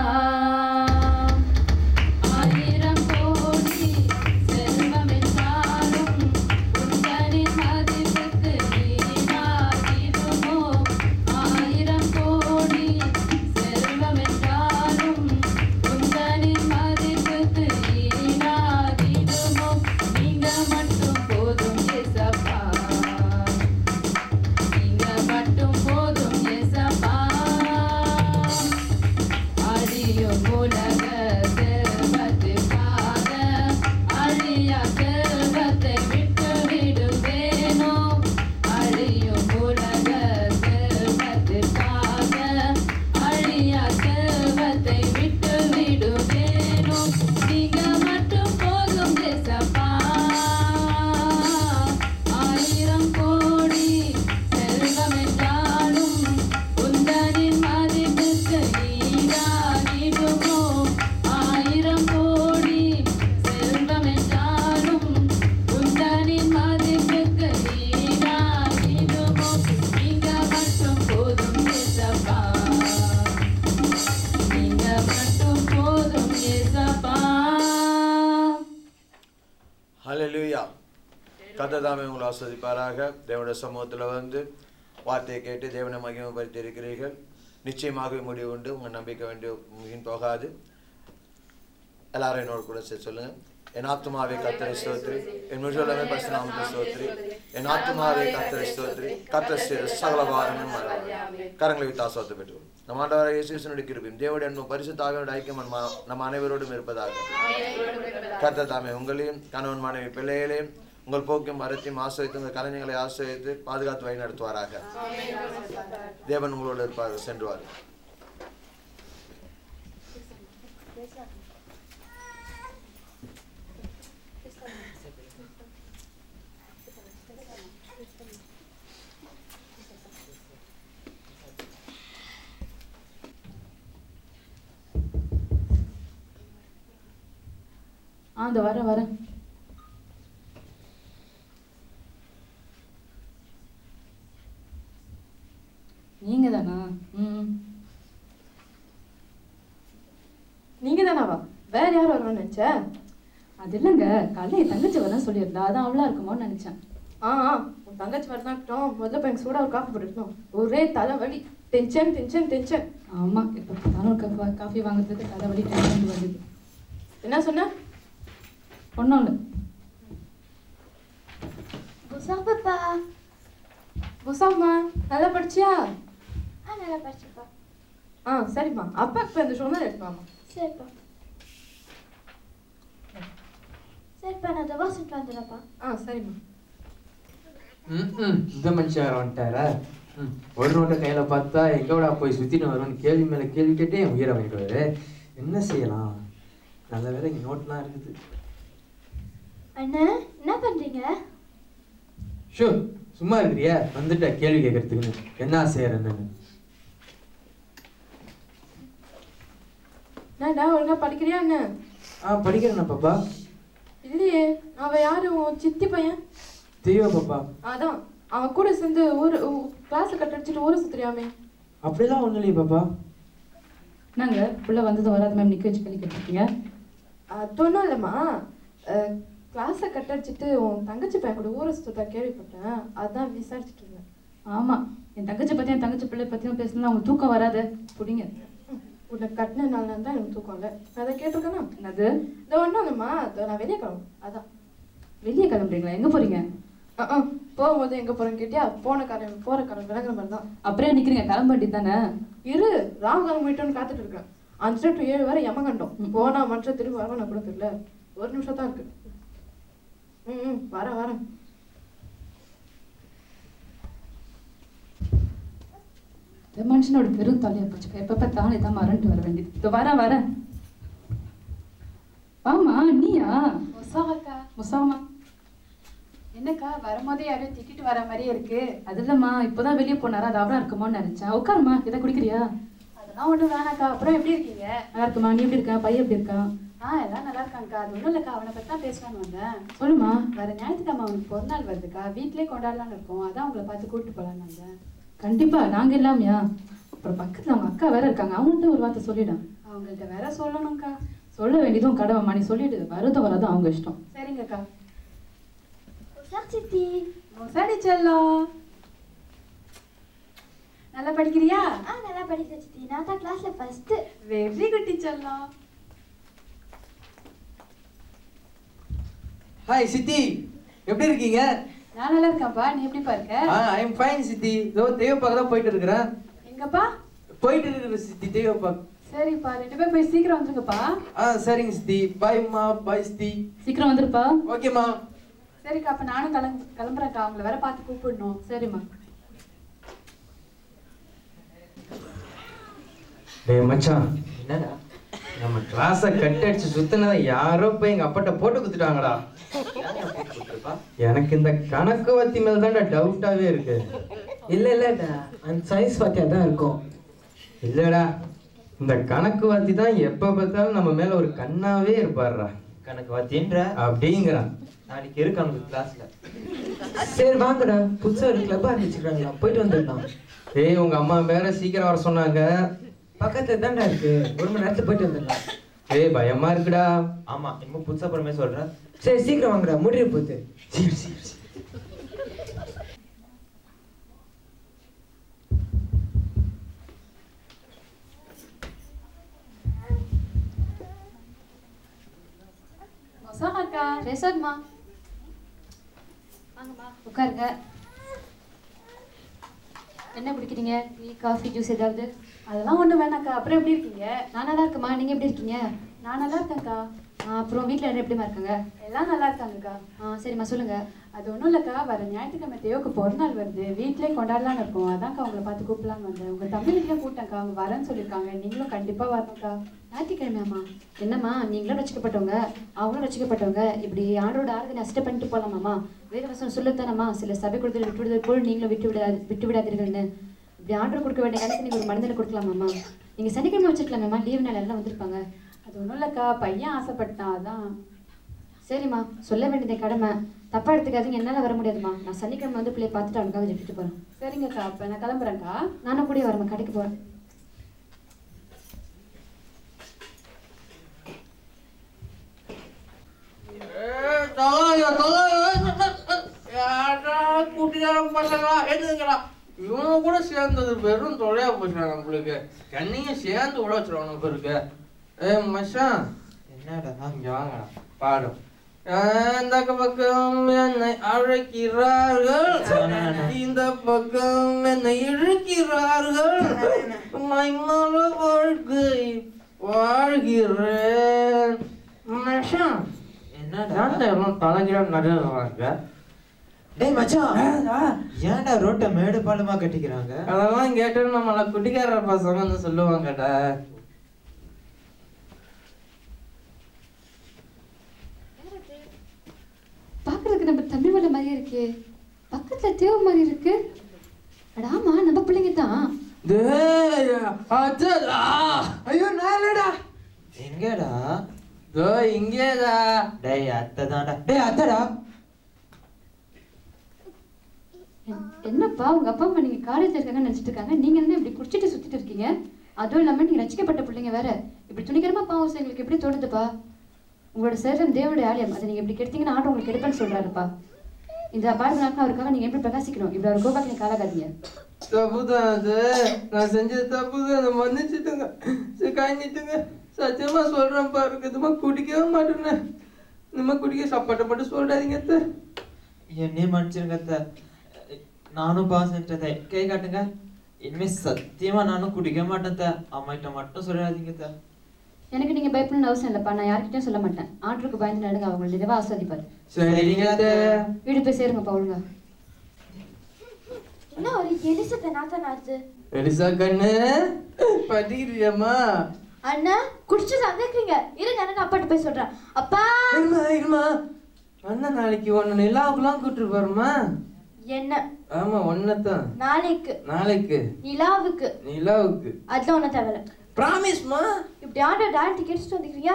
ஆயிரம் கோடி செல்வம் என்றாலும் உந்தனின் மதிப்புக்கு ஈடாகிடுமோ. ஆயிரம் கோடி செல்வம் என்றாலும் உந்தனின் மதிப்புக்கு ஈடாகிடுமோ. நீங்க மட்டும் போதும் ஏசப்பா, நீங்க மட்டும் போதும் ஏசப்பா. அழியும் உலக செல்வத்துக்காக அழியா செல்வத்தை விட்டு விடுவேனோ. அழியும் உலக செல்வத்துக்காக அழியா செல்வத்தை விட்டு விடுவேனோ. நீங்க மட்டும் போதும் ஏசப்பா. ஆயிரம் கோடி செல்வம் என்றாலும் உந்தனின் மதிப்புக்கு ஈடாகிடுமோ. ஆயிரம் கோடி செல்வம் என்றாலும் உந்தனின் மதிப்புக்கு ஈடாகிடுமோ. நீங்க மட்டும் போதும் ஏசப்பா, நீங்க மட்டும் போதும் ஏசப்பா. ஹல்லேலூயா. கர்த்தர் தாமே உங்களை ஆசீர்வதிப்பாராக. தேவனுடைய சமூகத்தில் வந்து வார்த்தையை கேட்டு தேவனை மகிமைப்படுத்தி இருக்கிறீர்கள். நிச்சயமாக முடிவு உண்டு. உங்கள் நம்பிக்கை வேண்டிய வீண் போகாது. எல்லாரும் என்னோட கூட சேர்த்து சொல்லுங்க. என் ஆத்துமாவே கர்த்தரை ஸ்தோத்திரி, என் முழுவதுமே பரிசுத்த நாமத்தை ஸ்தோத்திரி. என் ஆத்துமாவே கர்த்தரை ஸ்தோத்திரி, கர்த்தர் செய்த சகல வாரமும் மறவாதே. கரங்களை விட்டு ஆசீர்வாதத்தை பெற்றுவோம். நம் ஆண்டவராகிய இயேசு கிறிஸ்துவினுடைய கிருபையும் தேவனுடைய அன்பும் பரிசுத்த ஆவியானவருடைய ஐக்கியமும் நம் அனைவரோடும் இருப்பதாக. கர்த்தர் தாமே உங்களையும் கணவன் மனைவி பிள்ளைகளையும் உங்கள் போக்கும் வரத்தையும் ஆசிரியத்து உங்கள் கலைஞர்களை ஆசிரியத்து பாதுகாத்து வழி நடத்துவாராக. தேவன் உங்களோடு இருப்பார்கள். சென்றுவார்கள். அந்த வரேன். நீங்க தானா? நீங்க தானாவா? வேற யாரும் வரணும்னு நினைச்சேன். அது இல்லைங்க, காலையில் என் தங்கச்சி வரலாம் சொல்லியிருந்தா, அதான் அவளா இருக்குமோன்னு நினைச்சேன். உன் தங்கச்சி வரதான் இருக்கட்டும். முதல்ல போய் எனக்கு சூடாக ஒரு காஃபி போட்டுருக்கணும். ஒரே தலைவலி, டென்ஷன். ஆமா, இப்போ தானும் ஒரு காஃபி வாங்குறதுக்கு தலைவலி டென்ஷன் வருது. என்ன சொன்ன? ஒன்றும் இல்லை. பாப்பா புசாமா நல்லா படிச்சியா? நல்லா படிச்சுப்பா. சரிம்மா. அப்பாக்கு இப்போ இந்த ஷோனா எடுப்பாமா. சரிப்பா நான் தவாசிட்டு வந்துடுறப்பா. சரிம்மா. இந்த மனுஷன் வந்துட்டாரா? ஒரு நோட்டை கையில பார்த்தா எங்கோடா போய் சுத்திட்டு வரும்னு கேள்வி மேல கேள்வி கேட்டே என் உயிரை வாங்கிட்டு வருது. என்ன செய்யலாம்? நல்ல வேலை இங்க நோட்லாம் இருக்குது. அண்ணா என்ன பண்றீங்க? ஷோ சும்மா இருக்கிறியா? வந்துட்ட கேள்வி கேட்கறதுக்குன்னு. என்ன செய்யறேன்னு நான் ஒழுங்கா படிக்கிறியா என்ன? படிக்கிறேண்ணா பாப்பா. இல்லையே, அவன் யாரு? உன் சித்தி பையன் தெய்வா பாப்பா. அதான் அவன் கூட சேர்ந்து கிளாஸை கட்டடிச்சிட்டு ஊரை சுத்துறியாமே. அப்படிலாம் ஒன்றும் இல்லையே பாப்பா. நாங்க புள்ள வந்ததும் வராத மேம் நிக்க வச்சு கேள்வி கேட்டிருக்கீங்க. அது ஒன்றும் இல்லைம்மா, கிளாஸை கட்டடிச்சிட்டு உன் தங்கச்சி பையன் கூட ஊரை சுத்தா கேள்விப்பட்டேன், அதான் விசாரிச்சுட்டு இருந்தேன். ஆமா, என் தங்கச்சி பத்தி என் தங்கச்சி பிள்ளை பத்தியும் பேசணும்னா அவங்க தூக்கம் வராது. புடிங்க. உன்னை கட்டினால தான் எனக்கு தூக்கம் இல்லை. அதை கேட்டிருக்கேன்னா என்னது? இதை ஒன்றும் இல்லைம்மா, நான் வெளியே கிளம்பும். அதான் வெளியே கிளம்புறீங்களா? எங்கே போறீங்க? போகும்போது எங்கே போகிறேன்னு கேட்டியா? போகிற காலம் விளங்குற மாதிரி தான். அப்படியே நிற்கிறீங்க, கிளம்ப வேண்டியது தானே? இரு, ராகுகாலம் போயிட்டோன்னு காத்துட்டு இருக்கேன். 5 to 7 வரை யமகண்டம். போனா மனுஷன் திரும்பி வரவா நான் கூட தெரியல. 1 நிமிஷம் தான் இருக்கு. வரேன். மனுஷனோட பெரும் தலையை போச்சுக்கா. எப்ப பார்த்தாலும் இதான் மறந்துட்டு வர வேண்டியது. இதோ வரேன். ஆமா, நீயா? முசாமா என்னக்கா வரும்போதே யாரையும் திட்டிட்டு வர மாதிரியே இருக்கு. அது இல்லம்மா, இப்போதான் வெளியே போனாரா, அது அவரா இருக்குமோன்னு நினைச்சேன். உட்காருமா, இதை குடிக்கிறியா? அதெல்லாம் ஒன்றும் வேணாக்கா. அப்புறம் எப்படி இருக்கீங்க? நல்லா இருக்குமா. நீ எப்படி இருக்கா? பையன் எப்படி இருக்கான்? எல்லாம் நல்லா இருக்காங்கக்கா. அது ஒன்றும் இல்லைக்கா, அவனை பற்றி தான் பேசலான்னு வந்தேன். சொல்லுமா. வர ஞாயிற்றுக்கிழமை அவனுக்கு பிறந்தநாள் வருதுக்கா. வீட்டிலே கொண்டாடலான்னு இருக்கோம். அதான் உங்களை பார்த்து கூப்பிட்டு போகலான்னு வந்தேன். கண்டிப்பா, நாங்க இல்லாமையா? அப்புறம் பக்கத்துல அவங்க அக்கா வேற இருக்காங்க, அவங்கள்ட்ட ஒரு வார்த்தை சொல்லிடும். அவங்கள்ட்ட வேற சொல்லணும்க்கா. சொல்ல வேண்டியதும் கடமைமா. நீ சொல்லிட்டு வருதோ வராதும் அவங்க இஷ்டம். சரிங்கக்கா. சித்தி சரி செல்லம், நல்லா படிக்கிறியா? நல்லா படிக்கிறேன் சித்தி. நான் தான் கிளாஸ்ல ஃபர்ஸ்ட். வெரி குட் செல்லம். ஹாய் சித்தி, எப்படி இருக்கீங்க? நான் நல்லா இருக்கேன்ப்பா. நீ எப்படிப்பா இருக்க? ஐ எம் ஃபைன் சித்தி. இதோ தெய்வப்பாக்கு தான் போயிட்டு இருக்கிறேன். எங்கப்பா போயிட்டு இருக்கிற சித்தி தெய்வப்பாக்கு. சரிப்பா, 2 பேரும் போய் சீக்கிரம் வந்துருங்கப்பா. சரிங்க சித்தி. பாய்மா. பாய் சித்தி. சீக்கிரம் வந்துருப்பா. ஓகேம்மா. சரிக்கா, அப்ப நானும் கிளம்புறேன்க்கா. அவங்கள வேற பார்த்து கூப்பிடணும். சரிம்மா. டேய் மச்சான், என்னடா நம்ம கிளாஸை கட் அடிச்சு சுத்தினதை யாரோ போய் எங்க அப்பாட்ட போட்டு குடுத்துட்டாங்கடா. எனக்கு இந்த கணக்கு வத்தி மேல தான்டா டவுட்டாவே இருக்கு. இல்லடா, அந்த சயின்ஸ் வாத்தியா தான் இருக்கும். இல்லடா, இந்த கணக்கு வாத்தி தான் எப்ப பார்த்தாலும் நம்ம மேல ஒரு கண்ணாவே இருப்பாருடா. கணக்கு வாத்தின்ற அப்படிங்கிறான். நாளைக்கு இருக்கு அவங்க கிளாஸ்ல. சரி வாங்கடா, புதுசா ஒரு கிளப் ஆரம்பிச்சுக்கிறாங்களா, போயிட்டு வந்துடலாம். ஏய், உங்க அம்மா வேற சீக்கிரம் வர சொன்னாங்க. பக்கத்துல தான்டா இருக்கு, 1 மணி நேரத்துல போயிட்டு வந்துடலாம். ஏய், பயமா இருக்குடா. ஆமா, இன்னும் புதுசா அப்புறமே சொல்றேன். சரி சீக்கிரம் வாங்கடா, முடிய போகுது. சரி. ரெசார்ட்மா, வாங்கம்மா உட்காருங்க. என்ன குடிக்கிறீங்க? டீ, காஃபி, ஜூஸ் ஏதாவது? அதெல்லாம் ஒன்றும் வேணாக்கா. அப்புறம் எப்படி இருக்கீங்க? நான் நல்லா இருக்கேம்மா. நீங்கள் எப்படி இருக்கீங்க? நான் நல்லா இருக்கேன்க்கா. அப்புறம் வீட்டில் எல்லாரும் எப்படிமா இருக்காங்க? எல்லாம் நல்லா இருக்காங்கக்கா. சரிம்மா, சொல்லுங்கள். அது ஒன்றும் இல்லைக்கா, வர ஞாயிற்றுக்கிழமை தேவுக்கு பிறந்தநாள் வருது, வீட்டிலே கொண்டாடலான்னு இருக்கோம். அதான்க்கா உங்களை பார்த்து கூப்பிடலான்னு வந்தேன். உங்கள் தம்பி வீட்டில் கூப்பிட்டேன்க்கா, அவங்க வரேன்னு சொல்லியிருக்காங்க. நீங்களும் கண்டிப்பாக வரணும்க்கா. ஞாயிற்றுக்கிழமையாம்மா? என்னம்மா, நீங்களும் ரசிக்கப்பட்டவங்க, அவங்களும் ரசிக்கப்பட்டவங்க, இப்படி ஆண்டோட ஆராதனை அசிஸ்ட் பண்ணிட்டு போகலாமாம்மா? வேதவசனம் சொல்லுத்தானம்மா, சில சபை கொடுத்து விட்டு விடுதல் போல் நீங்களும் விட்டு விடாதீர்கள்னு. இப்படி ஆர்டர் கொடுக்க வேண்டிய கணக்கு நீங்கள் ஒரு மனிதனை கொடுக்கலாமாம்மா? நீங்கள் சனிக்கிழமை வச்சுருக்கலாமேம்மா, லீவ் நாள் எல்லாம் வந்திருப்பாங்க. அது ஒன்றும் இல்லைக்கா, பையன் ஆசைப்பட்டான், அதான். சரிம்மா, சொல்ல வேண்டியது கடமை. தப்பா எடுத்துக்காதீங்க, என்னால வர முடியாதுமா. நான் சனிக்கிழமை வந்து பிள்ளைய பார்த்துட்டு அவனுக்காக விட்டுட்டு போறேன். சரிங்கக்கா, அப்ப நான் கிளம்புறேன்க்கா. நானும் கூட வரேன், கடைக்கு போறேன். இவங்க கூட சேர்ந்தது வெறும் தொலையா போச்சுடா நம்மளுக்கு. என்னையும் சேர்ந்து விட வச்சிருவாங்க இருக்கு. மச்சான் என்னடா இங்க வாங்கடா பாடும். இந்த பக்கம் என்னை அழைக்கிறார்கள், இந்த பக்கம் என்னை இழுக்கிறார்கள், மைமல வாழ்க்கை வாழ்கிறேன். மச்சான் என்னடா எல்லாம் தலைகீழா நடுறாங்க. டேய் மச்சான், ஏன்டா ரோட்டை மேடு பாலமா கட்டிக்கிறாங்க? அதெல்லாம் கேட்டு நம்மள குட்டிக்கார பசங்க சொல்லுவாங்கடா. பாக்குறதுக்கு நம்ம தம்பி மலை மாதிரியே இருக்கே, பக்கத்துல தேவ மாதிரி இருக்கு. அடாமா, நம்ம பிள்ளைங்க தான். ஐயோ நாளடா. எங்கடா? தோ இங்கேடா. டேய் அத்தை தான்டா. டேய் அத்தைடா. என்னப்பா உங்க அப்பா அம்மா நீங்க காலேஜ் இருக்காங்கன்னு நினைச்சிட்டு இருக்காங்க, நீங்க என்ன இப்படி குடிச்சிட்டு சுத்திட்டு இருக்கீங்க? அதுவும் இல்லாம நீங்க ரசிக்கப்பட்ட பிள்ளைங்க வேற. இப்படி துணிகரமா பாவம் எங்களுக்கு எப்படி தோணுதுப்பா? உங்களோட சரீரம் தேவனுடைய ஆலயம், அதை நீங்க இப்படி கெடுத்தீங்கன்னா ஆட்டோ உங்களுக்கு எடுப்பேன்னு சொல்றாருப்பா. இந்த அபார்ட் நாட்கள் அவருக்காக நீங்க எப்படி பிரகாசிக்கணும்? இப்படி அவர் கோபாக்கு நீங்க காலாகாதீங்க. தப்புதான் அது, நான் செஞ்சது தப்புதான், அதை மன்னிச்சுட்டுங்க. சரி காய்ச்சிட்டுங்க, சத்தியமா சொல்றேன் பாருங்க, இதுமா குடிக்கவே மாட்டேன்னு. இந்தமா குடிக்க சாப்பாட்டை மட்டும் சொல்றாதீங்க அத்தை. என்னையும் மன்னிச்சிருங்க அத்தை. நானும் பாஸ் செஞ்சதை கை காட்டுங்க. இனிமே சத்தியமா நானும் குடிக்க மாட்டேன் அத்தை. அம்மாகிட்ட மட்டும் சொல்லாதீங்க அத்தை. எனக்கு நீங்க பயப்படணும்னு அவசியம் இல்லப்பா, நான் யார்கிட்டயும் சொல்ல மாட்டேன். ஆற்றுக்கு பயந்து நடுங்க, அவங்களை நிறைவா ஆஸ்வதிப்பாரு. சரிங்க அத்தை. வீடு போய் சேருங்கப்பா ஒழுங்கா. என்ன ஒரு எலிசத்தை நாத்தம் ஆச்சு. எலிசா கண்ணு படிக்கிறியம்மா? அண்ணா குடிச்சது அங்க இருக்கீங்க, இருங்க நான் அப்பாட்ட போய் சொல்றேன். அப்பா இருமா அண்ணா நாளைக்கு ஒன்னு நிலாவுக்குலாம் கூப்பிட்டு பாருமா. என்ன? ஆமா ஒன்னதான். நாளைக்கு நிலாவுக்கு அதெல்லாம் ஒன்னும் தேவையில்ல. ப்ராமிஸ்மா. இப்படி ஆர்டர் டான்டி கேட்டு வந்துக்கிறீங்க.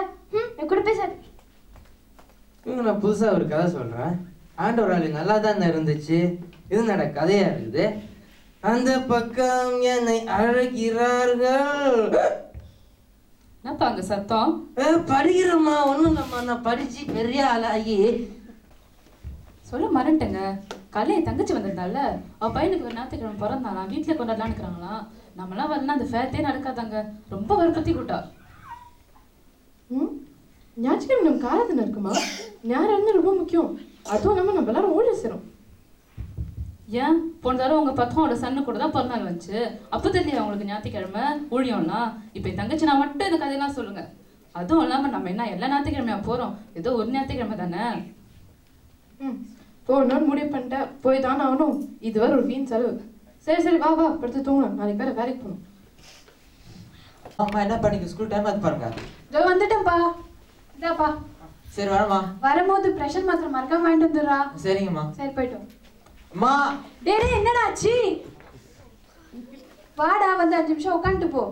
என் கூட பேசாது. நான் புதுசா ஒரு கதை சொல்றேன். ஆண்டவர் ஆளு நல்லா தான் இருந்துச்சு, இது நட கதையா இருக்குது. அந்த பக்கம் என்னை அழைக்கிறார்கள். என்னப்பா அங்க சத்தம்? படிக்கிறம்மா, ஒண்ணும் இல்லம்மா, நான் படிச்சு பெரிய ஆளாகி. சொல்ல மறந்துட்டேங்க, காலையில் என் தங்கச்சி வந்திருந்தால, அவள் பையனுக்கு ஒரு ஞாயிற்றுக்கிழமை பிறந்தானா, வீட்டில் கொண்டாடலான்னு இருக்கிறாங்களாம். நம்மளாம் வரலாம், அந்த ஃபேர்த்தே நடக்காதாங்க. ரொம்ப வற்புறுத்தி கூட்டா. ஞாயிற்றுக்கிழமை நம்ம காலத்தில் இருக்குமா? ஞாயிறு வந்து ரொம்ப முக்கியம். அதுவும் நம்ம எல்லாரும் ஓடி சேரும். ஏன் போன தடவை உங்க பத்தோட சன்னு கூட தான் பிறந்தாங்க வந்துச்சு. அப்போ தெரியல அவங்களுக்கு ஞாயிற்றுக்கிழமை ஊழியம்லாம். இப்போ என் தங்கச்சி நான் மட்டும் இந்த கதையெல்லாம் சொல்லுங்க. அதுவும் இல்லாமல் நம்ம என்ன எல்லா ஞாயிற்றுக்கிழமையா போகிறோம்? ஏதோ ஒரு ஞாயிற்றுக்கிழமை தானே. போகணும்னு முடிவு பண்ணிட்டேன், போய் தானே ஆகணும். இது வரை ஒரு வீண் செலவு. சரி வா படுத்து தூங்கலாம், நாளைக்கு வேற வேலைக்கு போகணும். அம்மா என்ன பண்ணிக்க, ஸ்கூல் டைம் ஆகுது பாருங்க. இதோ வந்துட்டேன்ப்பா, இதாப்பா. சரி வரமா. வரும்போது ப்ரெஷர் மாத்திரை மறக்காம வாங்கிட்டு வந்துடுறா. சரிங்கம்மா. சரி போயிட்டோம். அம்மா டேடே என்னடா ஆச்சு? வாடா, வந்து 5 நிமிஷம் உட்காந்துட்டு போ.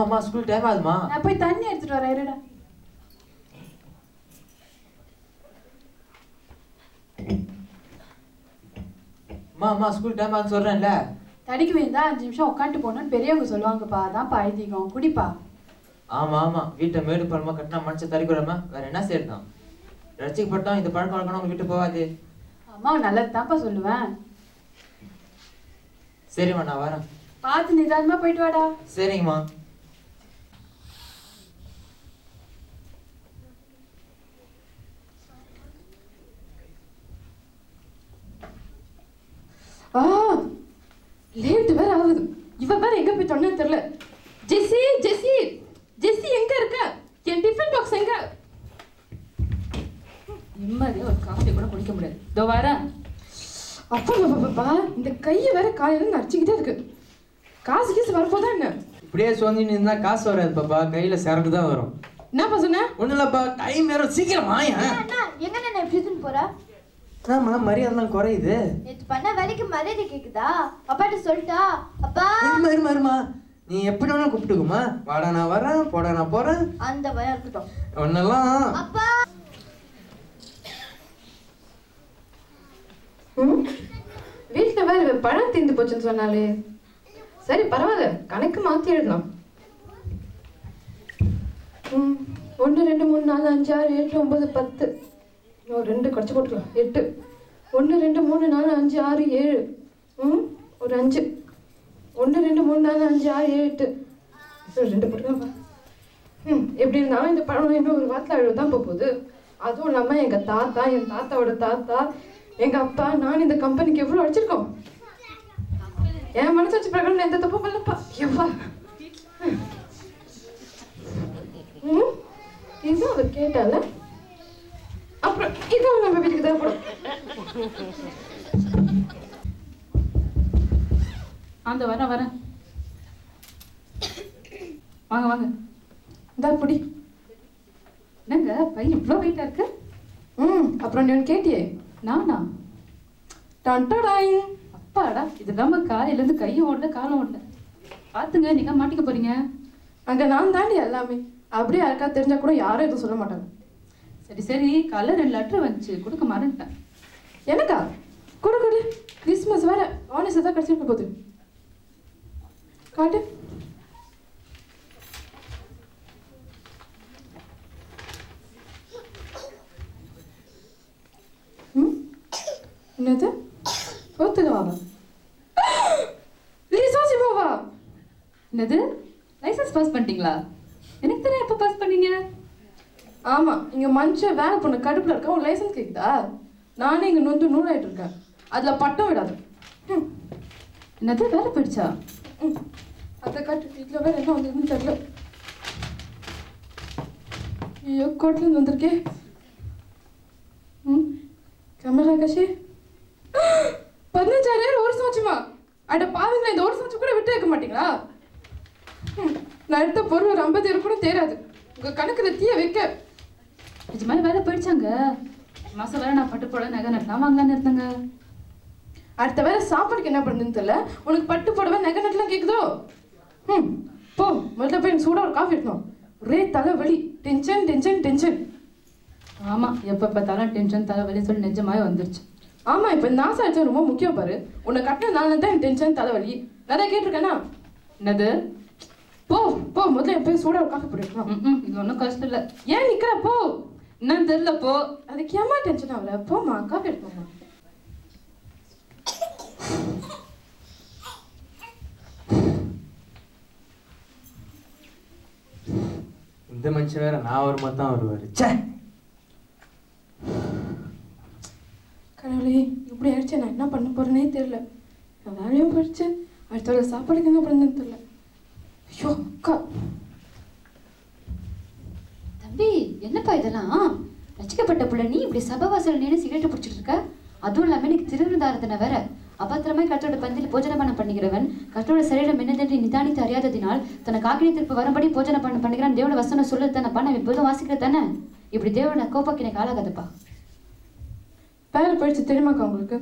அம்மா ஸ்கூல் டைம் ஆகுதுமா. நான் போய் தண்ணி எடுத்துட்டு வரேன், இருடா. அம்மா ஸ்கூல் டைம் ஆகுதுன்னு சொல்றேன்ல. தடிக்கு வேந்தா 5 நிமிஷம் உட்காந்துட்டு போகணும்னு பெரியவங்க சொல்லுவாங்கப்பா, அதான்ப்பா ஐதீகம். குடிப்பா. ஆமா வீட்டை மேடு பழமா கட்டினா மனுஷன் தறிக்கூடாம வேற என்ன செய்யணும்? ரசிக்கப்பட்டோம், இந்த பழக்கம் வழக்கணும் உங்க வீட்டு போகாது. அம்மா நல்லது தான்ப்பா சொல்லுவேன். சரிம்மா நான் வரேன். பார்த்து நிதானமா போயிட்டு வாடா. சரிங்கம்மா. லேட் வேற ஆகுது. இவ வேற எங்க போய் தொண்ணு தெரியல. ஜெசி ஜெசி ஜெசி எங்க இருக்க? என் டிஃபன் பாக்ஸ் எங்க? நிம்மதியா ஒரு காஃபி கூட குடிக்க முடியாது. இதோ வரேன். அப்பா இந்த கையை வேற காலையில நடிச்சுக்கிட்டே இருக்கு. காசு கீசு வரப்போதா என்ன? இப்படியே சொன்னீன்னு இருந்தா காசு வராது பாப்பா, கையில சரக்கு தான் வரும். என்னப்பா சொன்ன? ஒண்ணும் இல்லப்பா, டைம் வேற, சீக்கிரம் வாயா. அண்ணா எங்க நான் எப்படி போறா? ஆமா மரியாதைலாம் குறையுது. நேத்து பண்ண வேலைக்கு மரியாதை கேக்குதா? அப்பாட்ட சொல்லிட்டா? அப்பா இருமா நீ எப்படி வேணா கூப்பிட்டுக்குமா. வாடா நான் வரேன், போடா நான் போறேன். அந்த பயம் இருக்கட்டும். ஒன்னெல்லாம் அப்பா வீட்டில் வேற பழம் தீர்ந்து போச்சுன்னு சொன்னாலே. சரி பரவாயில்ல, கணக்கு மாற்றி எழுதலாம். 1 2 3 4 5 6 7 9 10. 2 குறைச்சி போட்டுக்கலாம். 8. 1 2 3 4 5 6 7. ஒரு 5. 1 2 3 4 5 6 7 8. 2 போட்டுக்கலாம்ப்பா. எப்படி இருந்தாலும் இந்த பழம் இன்னும் ஒரு வாரத்தில் அழுதான் போகுது. அதுவும் இல்லாமல் எங்கள் தாத்தா, என் தாத்தாவோட தாத்தா, எங்கள் அப்பா, நான் இந்த கம்பெனிக்கு எவ்வளோ அடிச்சிருக்கோம். என் மனசு வச்ச பிரகாரம் எந்த தப்பும் பண்ணலப்பா. எவ்வா இதுவும் அவர் கேட்டால அப்புறம் இதுவும் நம்ம வீட்டுக்கு தான் போடும். அந்த வரேன் வாங்க வாங்க. இந்த புடி. என்னங்க பை இவ்வளோ வெயிட்டா இருக்கு? அப்புறம் நீ ஒன்று கேட்டியே. நானா? டன்டடாய். அப்பாடா, இது இல்லாமல் காலையிலேருந்து கையும் ஓடல காலும் ஓடல. பார்த்துங்க, நீங்க மாட்டிக்க போறீங்க. அங்கே நான் தாண்டி எல்லாமே. அப்படியே யாருக்கா தெரிஞ்சா கூட யாரும் எதுவும் சொல்ல மாட்டாங்க. சரி சரி, காலைல 2 லெட்டர் வந்துச்சு, கொடுக்க மறந்துட்டேன். எனக்கா? கொடு. கிறிஸ்மஸ் வேற ஆனஸ்ட் தான் கடிச்சிட்டு போகுது. காட்டு. என்னது? போத்துக்கவா? லிசோசிமாவா? என்னது? லைசன்ஸ் பாஸ் பண்ணிட்டீங்களா? எனக்கு தெரியும், எப்போ பாஸ் பண்ணீங்க? ஆமாம், இங்கே மனுஷன் வேலை பொண்ணு கடுப்பில் இருக்க உன் லைசன்ஸ் கேட்குதா? நானே இங்கே நூலாயிட்டு இருக்கேன். அதில் பட்டம் விடாது. என்னது, வேலை போயிடுச்சா? அதை காட்டு. வீட்டில் வேறு என்ன வந்ததுன்னு தெரியல. ஐயோ, கோட்லேருந்து வந்திருக்கே. கமலா கஷி 15,000 ஒரு சமைச்சுமா? அட பாவீங்களா, இந்த ஒரு சமைச்சு கூட விட்டு வைக்க மாட்டீங்களா? நான் எடுத்த பொருள் ஒரு 50 கூட தேராது. உங்கள் கணக்கில் தீய வைக்க. நிஜமாக வேலை போயிடுச்சாங்க. மாதம் வேற நான் பட்டு போட நகை நட்டலாம் வாங்கலான்னு இருந்தேங்க. அடுத்த வேலை சாப்பாடுக்கு என்ன பண்ணுதுன்னு தெரியல. உனக்கு பட்டு போடவே நகை நட்டலாம் கேட்குதோ? போ, முதல்ல போய் எனக்கு சூடாக ஒரு காஃபி எடுக்கணும். ஒரே தலைவலி, டென்ஷன். ஆமாம், எப்போ பார்த்தாலும் டென்ஷன் தலைவலி சொல்லி நிஜமாவே வந்துருச்சு. ஆமாம், இப்போ நாசம் ஆச்சு ரொம்ப முக்கியம் பாரு. உன்னை கட்டின நாள் தான் எனக்கு டென்ஷன் தலைவலி. நிறைய கேட்டிருக்கேனா? என்னது? போ முதல்ல போய் சூடாக ஒரு காஃபி போட்டுருக்கலாம். இது ஒன்றும் கஷ்டம் இல்லை. ஏன் நிற்கிற? போ. என்னன்னு தெரியல, போ. அதுக்கு ஏமா டென்ஷன் ஆகல? போமா, காஃபி எடுக்கணுமா? இந்த மனுஷன் வேற நான் வருமா தான் வருவாரு. கடவுளே, இப்படி ஆயிடுச்சு. நான் என்ன பண்ண போறேனே தெரியல. நான் வேலையும் போயிடுச்சு, அடுத்த சாப்பாடுக்கு என்ன பண்ணுன்னு தெரியல. ஐயோ அக்கா. தம்பி, என்னப்பா இதெல்லாம்? ரசிக்கப்பட்ட பிள்ளை நீ இப்படி சபவாசல் நின்று சிகரெட்டு பிடிச்சிட்டு இருக்க? அதுவும் இல்லாமல் எனக்கு திருவிருந்தாரதனை வேற. அபத்திரமாய் கர்த்தரோட பந்தியில் போஜனபானம் பண்ணிக்கிறவன் கர்த்தரோட சரீரம் என்னதென்று நிதானித்து அறியாததினால் தனக்கு ஆக்கினித்திற்கு வரும்படி போஜனபானம் பண்ணிக்கிறான். தேவனோட வசனம் சொல்லுது தானப்பா, நான் எப்போதும் வாசிக்கிறது தானே. இப்படி தேவனை கோப்பாக்கு எனக்கு ஆளாகாதப்பா. வேலை போயிடுச்சு தெரியுமாக்கா உங்களுக்கு?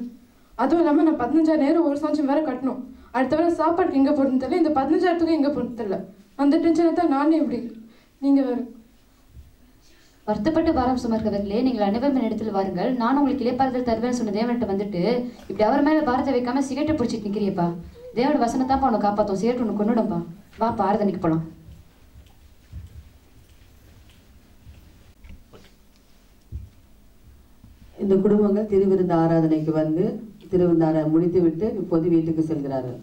அதுவும் இல்லாமல் நான் 15,000 ஒரு சமைச்சம் வேற கட்டணும். அடுத்த வேலை சாப்பாடுக்கு எங்கே போடுன்னு தெரியல. இந்த 15,000த்துக்கு எங்கே போடுன்னு தெரியல. அந்த டென்ஷனை தான் நானே இப்படி. நீங்கள் வேறு வருத்தப்பட்டு பாரம் சுமர்க்கவர்களே, நீங்கள் அனைவரும் இடத்தில் வாருங்கள், நான் உங்களுக்கு இளைப்பாறுதல் தருவேன்னு சொன்ன தேவன்கிட்ட வந்துட்டு இப்படி அவர் மேலே பாரத்தை வைக்காம சிகரெட்டை பிடிச்சிட்டு நிற்கிறியப்பா. தேவனோட வசனத்தாப்பா உனக்கு காப்பாற்றும். சிகரெட் உனக்கு கொண்டுடும்பா. வாப்பா, ஆராதனைக்கு போகலாம். இந்த குடும்பங்கள் திருவிருந்த ஆராதனைக்கு வந்து திருவிருந்தார முடித்து விட்டு இப்போது வீட்டுக்கு செல்கிறார்கள்.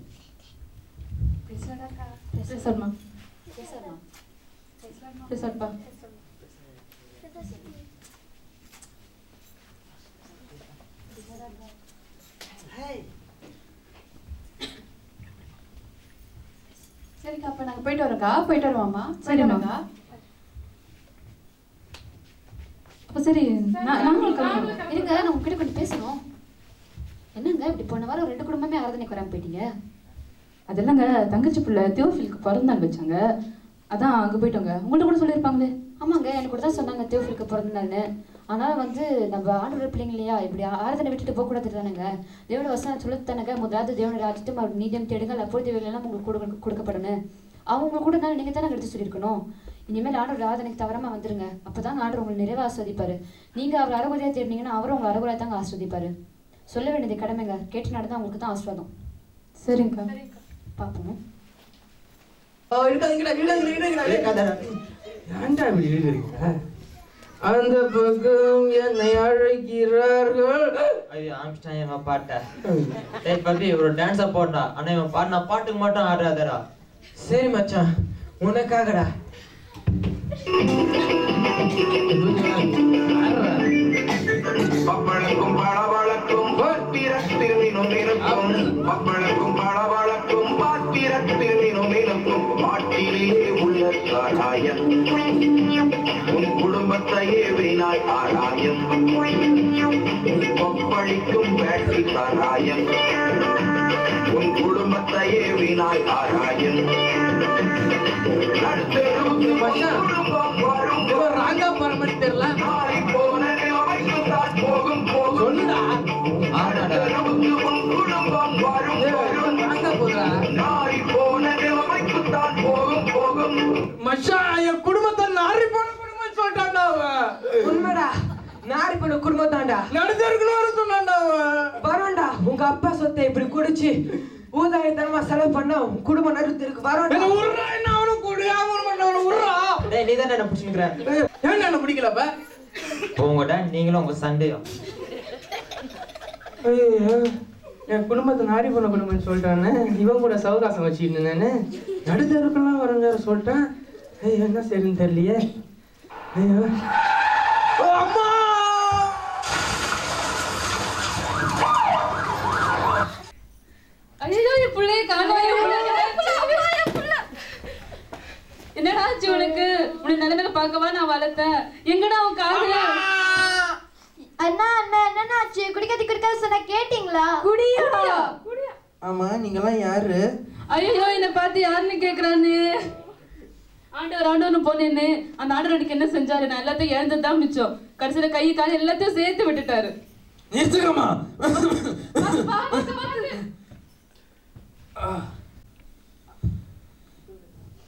சரிக்கா, அப்போ நாங்கள் போயிட்டு வரோம்க்கா. போயிட்டு வருவாம்மா. சரிம்மா. அப்போ சரி, இருங்க, நான் உங்ககிட்ட கொஞ்சம் பேசணும். என்னங்க இப்படி போன வாரம் 2 குடும்பமே ஆராதனைக்கு வராமல் போயிட்டீங்க? அதெல்லாங்க தங்கச்சி பிள்ளை தியோஃபிலுக்கு பிறந்தநாள் வச்சாங்க, அதான் அங்கே போயிட்டோங்க. உங்கள்ட்ட கூட சொல்லியிருப்பாங்களே. ஆமாங்க, எனக்கு கூட தான் சொன்னாங்க தியோஃபிலுக்கு பிறந்தநாள்னு. ஆனால் நம்ம ஆண்டோட பிள்ளைங்க இல்லையா, இப்படி ஆராதனை விட்டுட்டு போகக்கூடாது தானேங்க. தேவனோட வசனம் சொல்லுது தானேங்க, முதலாவது தேவனோட ராஜ்யத்தையும் அவர் நீதியும் தேடுங்கள், அப்பொழுது இவைகளெல்லாம் உங்களுக்கு கொடுக்கப்படணும். அவங்க கூட இருந்தாலும் நீங்கள் தானே எடுத்து சொல்லியிருக்கணும். இனிமேல் ஆண்டோட ஆராதனைக்கு தவறாமல் வந்துருங்க. அப்போ தாங்க ஆண்டவர் உங்களை நிறைவாக ஆஸ்வதிப்பார். நீங்கள் அவர் அறகுறையாக தேடினீங்கன்னா அவரும் உங்களை அறகுறையாக தாங்க ஆஸ்வதிப்பார். சொல்ல வேண்டியது கடமைங்க. கேட்டு நடந்தால் உங்களுக்கு தான் ஆஸ்வாதம். சரிங்கக்கா. பார்ப்போம். ஏன்டா இப்படி இருக்கிறீங்க? அந்த பக்கம் என்னை அழைக்கிறார்கள். ஐயோ ஆம்ஸ்டான் இவன் பாட்ட. டேய் பப்பி ஒரு டான்ஸா போடா. ஆனா இவன் பாடின பாட்டுக்கு மட்டும் ஆடாதடா. சரி மச்சான், உனக்காகடா. பப்பளக்கும் பளபளக்கும் பாத்திரத்தில் நினுமினுக்கும் பப்பளக்கும் பளபளக்கும் பாத்திரத்தில் நினுமினுக்கும் பாட்டிலே உள்ள சாராயம் உன் குடும்பத்தையே வினாய் ஆராயம் கொப்பளிக்கும் வேட்டி சாராயம் உன் குடும்பத்தையே வினாய் ஆராயம் ராங்கா பரமணி தெரியல சொல்லுடா. மச்சான் என் குடும்பத்தை நாரி போன குடும்பம் சொல்லிட்டான்டா. உண்மைடா, நாரி போன குடும்பத்தாண்டா. நடுத்தருக்குன்னு சொன்னான்டா. வரும்டா, உங்க அப்பா சொத்தை இப்படி குடிச்சு ஊதாயத்தனமா செலவு பண்ண குடும்பம் நடுத்தருக்கு வரும். அவனும் குடியா டேய் நீ தான் என்ன பிடிச்சிருக்கிற. ஏன் என்ன பிடிக்கலப்ப? உங்கடா நீங்களும் உங்க சண்டையும். என் குடும்பத்தை நாரி போன குடும்பம்னு சொல்லிட்டானே. இவன் கூட சவகாசம் வச்சுட்டு இருந்தேன்னு நடுத்தருக்கெல்லாம் வரஞ்ச சொல்லிட்டான். என்ன சரின்னு தெரியலையே. ஐயோ அம்மா, ஐயோ என் பிள்ளைய காணோம். என்னடா ஆச்சு உனக்கு? உன்னை நிலைமையில பார்க்கவா நான் வளர்த்தேன். எங்கடா உன் காது? அண்ணா அண்ணா என்னன்னா ஆச்சு? குடிக்காத சொன்னா கேட்டீங்களா? குடியா? ஆமா, நீங்கெல்லாம் யாரு? ஐயோ என்ன பார்த்து யாருன்னு கேக்குறான்னு. ஆண்டவர்னு போனேன்னு அந்த ஆண்டவர் எனக்கு என்ன செஞ்சாரு? நான் எல்லாத்தையும் இழந்ததுதான் மிச்சம். கடைசியில கை கால் எல்லாத்தையும் சேர்த்து விட்டுட்டாரு. நிறுத்துக்கமா.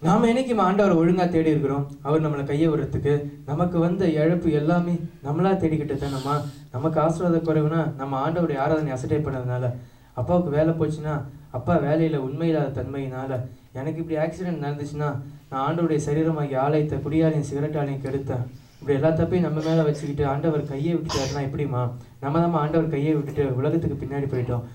நாம என்னைக்கு ஆண்டவரை ஒழுங்கா தேடி இருக்கிறோம்? அவர் நம்மளை கையை விடுறதுக்கு நமக்கு வந்த இழப்பு எல்லாமே நம்மளா தேடிக்கிட்டு தானம்மா. நமக்கு ஆசீர்வாத குறைவுனா நம்ம ஆண்டவருடைய ஆராதனை அசட்டை பண்ணதுனால. அப்பாவுக்கு வேலை போச்சுன்னா அப்பா வேலையில உண்மையில்லாத தன்மையினால. எனக்கு இப்படி ஆக்சிடென்ட் நடந்துச்சுன்னா நான் ஆண்டவருடைய சரீரமாகி ஆலயத்தை குடியாலையும் சிகரெட்டாலையும் கெடுத்தேன். இப்படி எல்லா தப்பையும் நம்ம மேலே வச்சுக்கிட்டு ஆண்டவர் கையை விட்டுட்டாருன்னா எப்படிமா? நம்ம தான் ஆண்டவர் கையை விட்டுட்டு உலகத்துக்கு பின்னாடி போயிட்டோம்.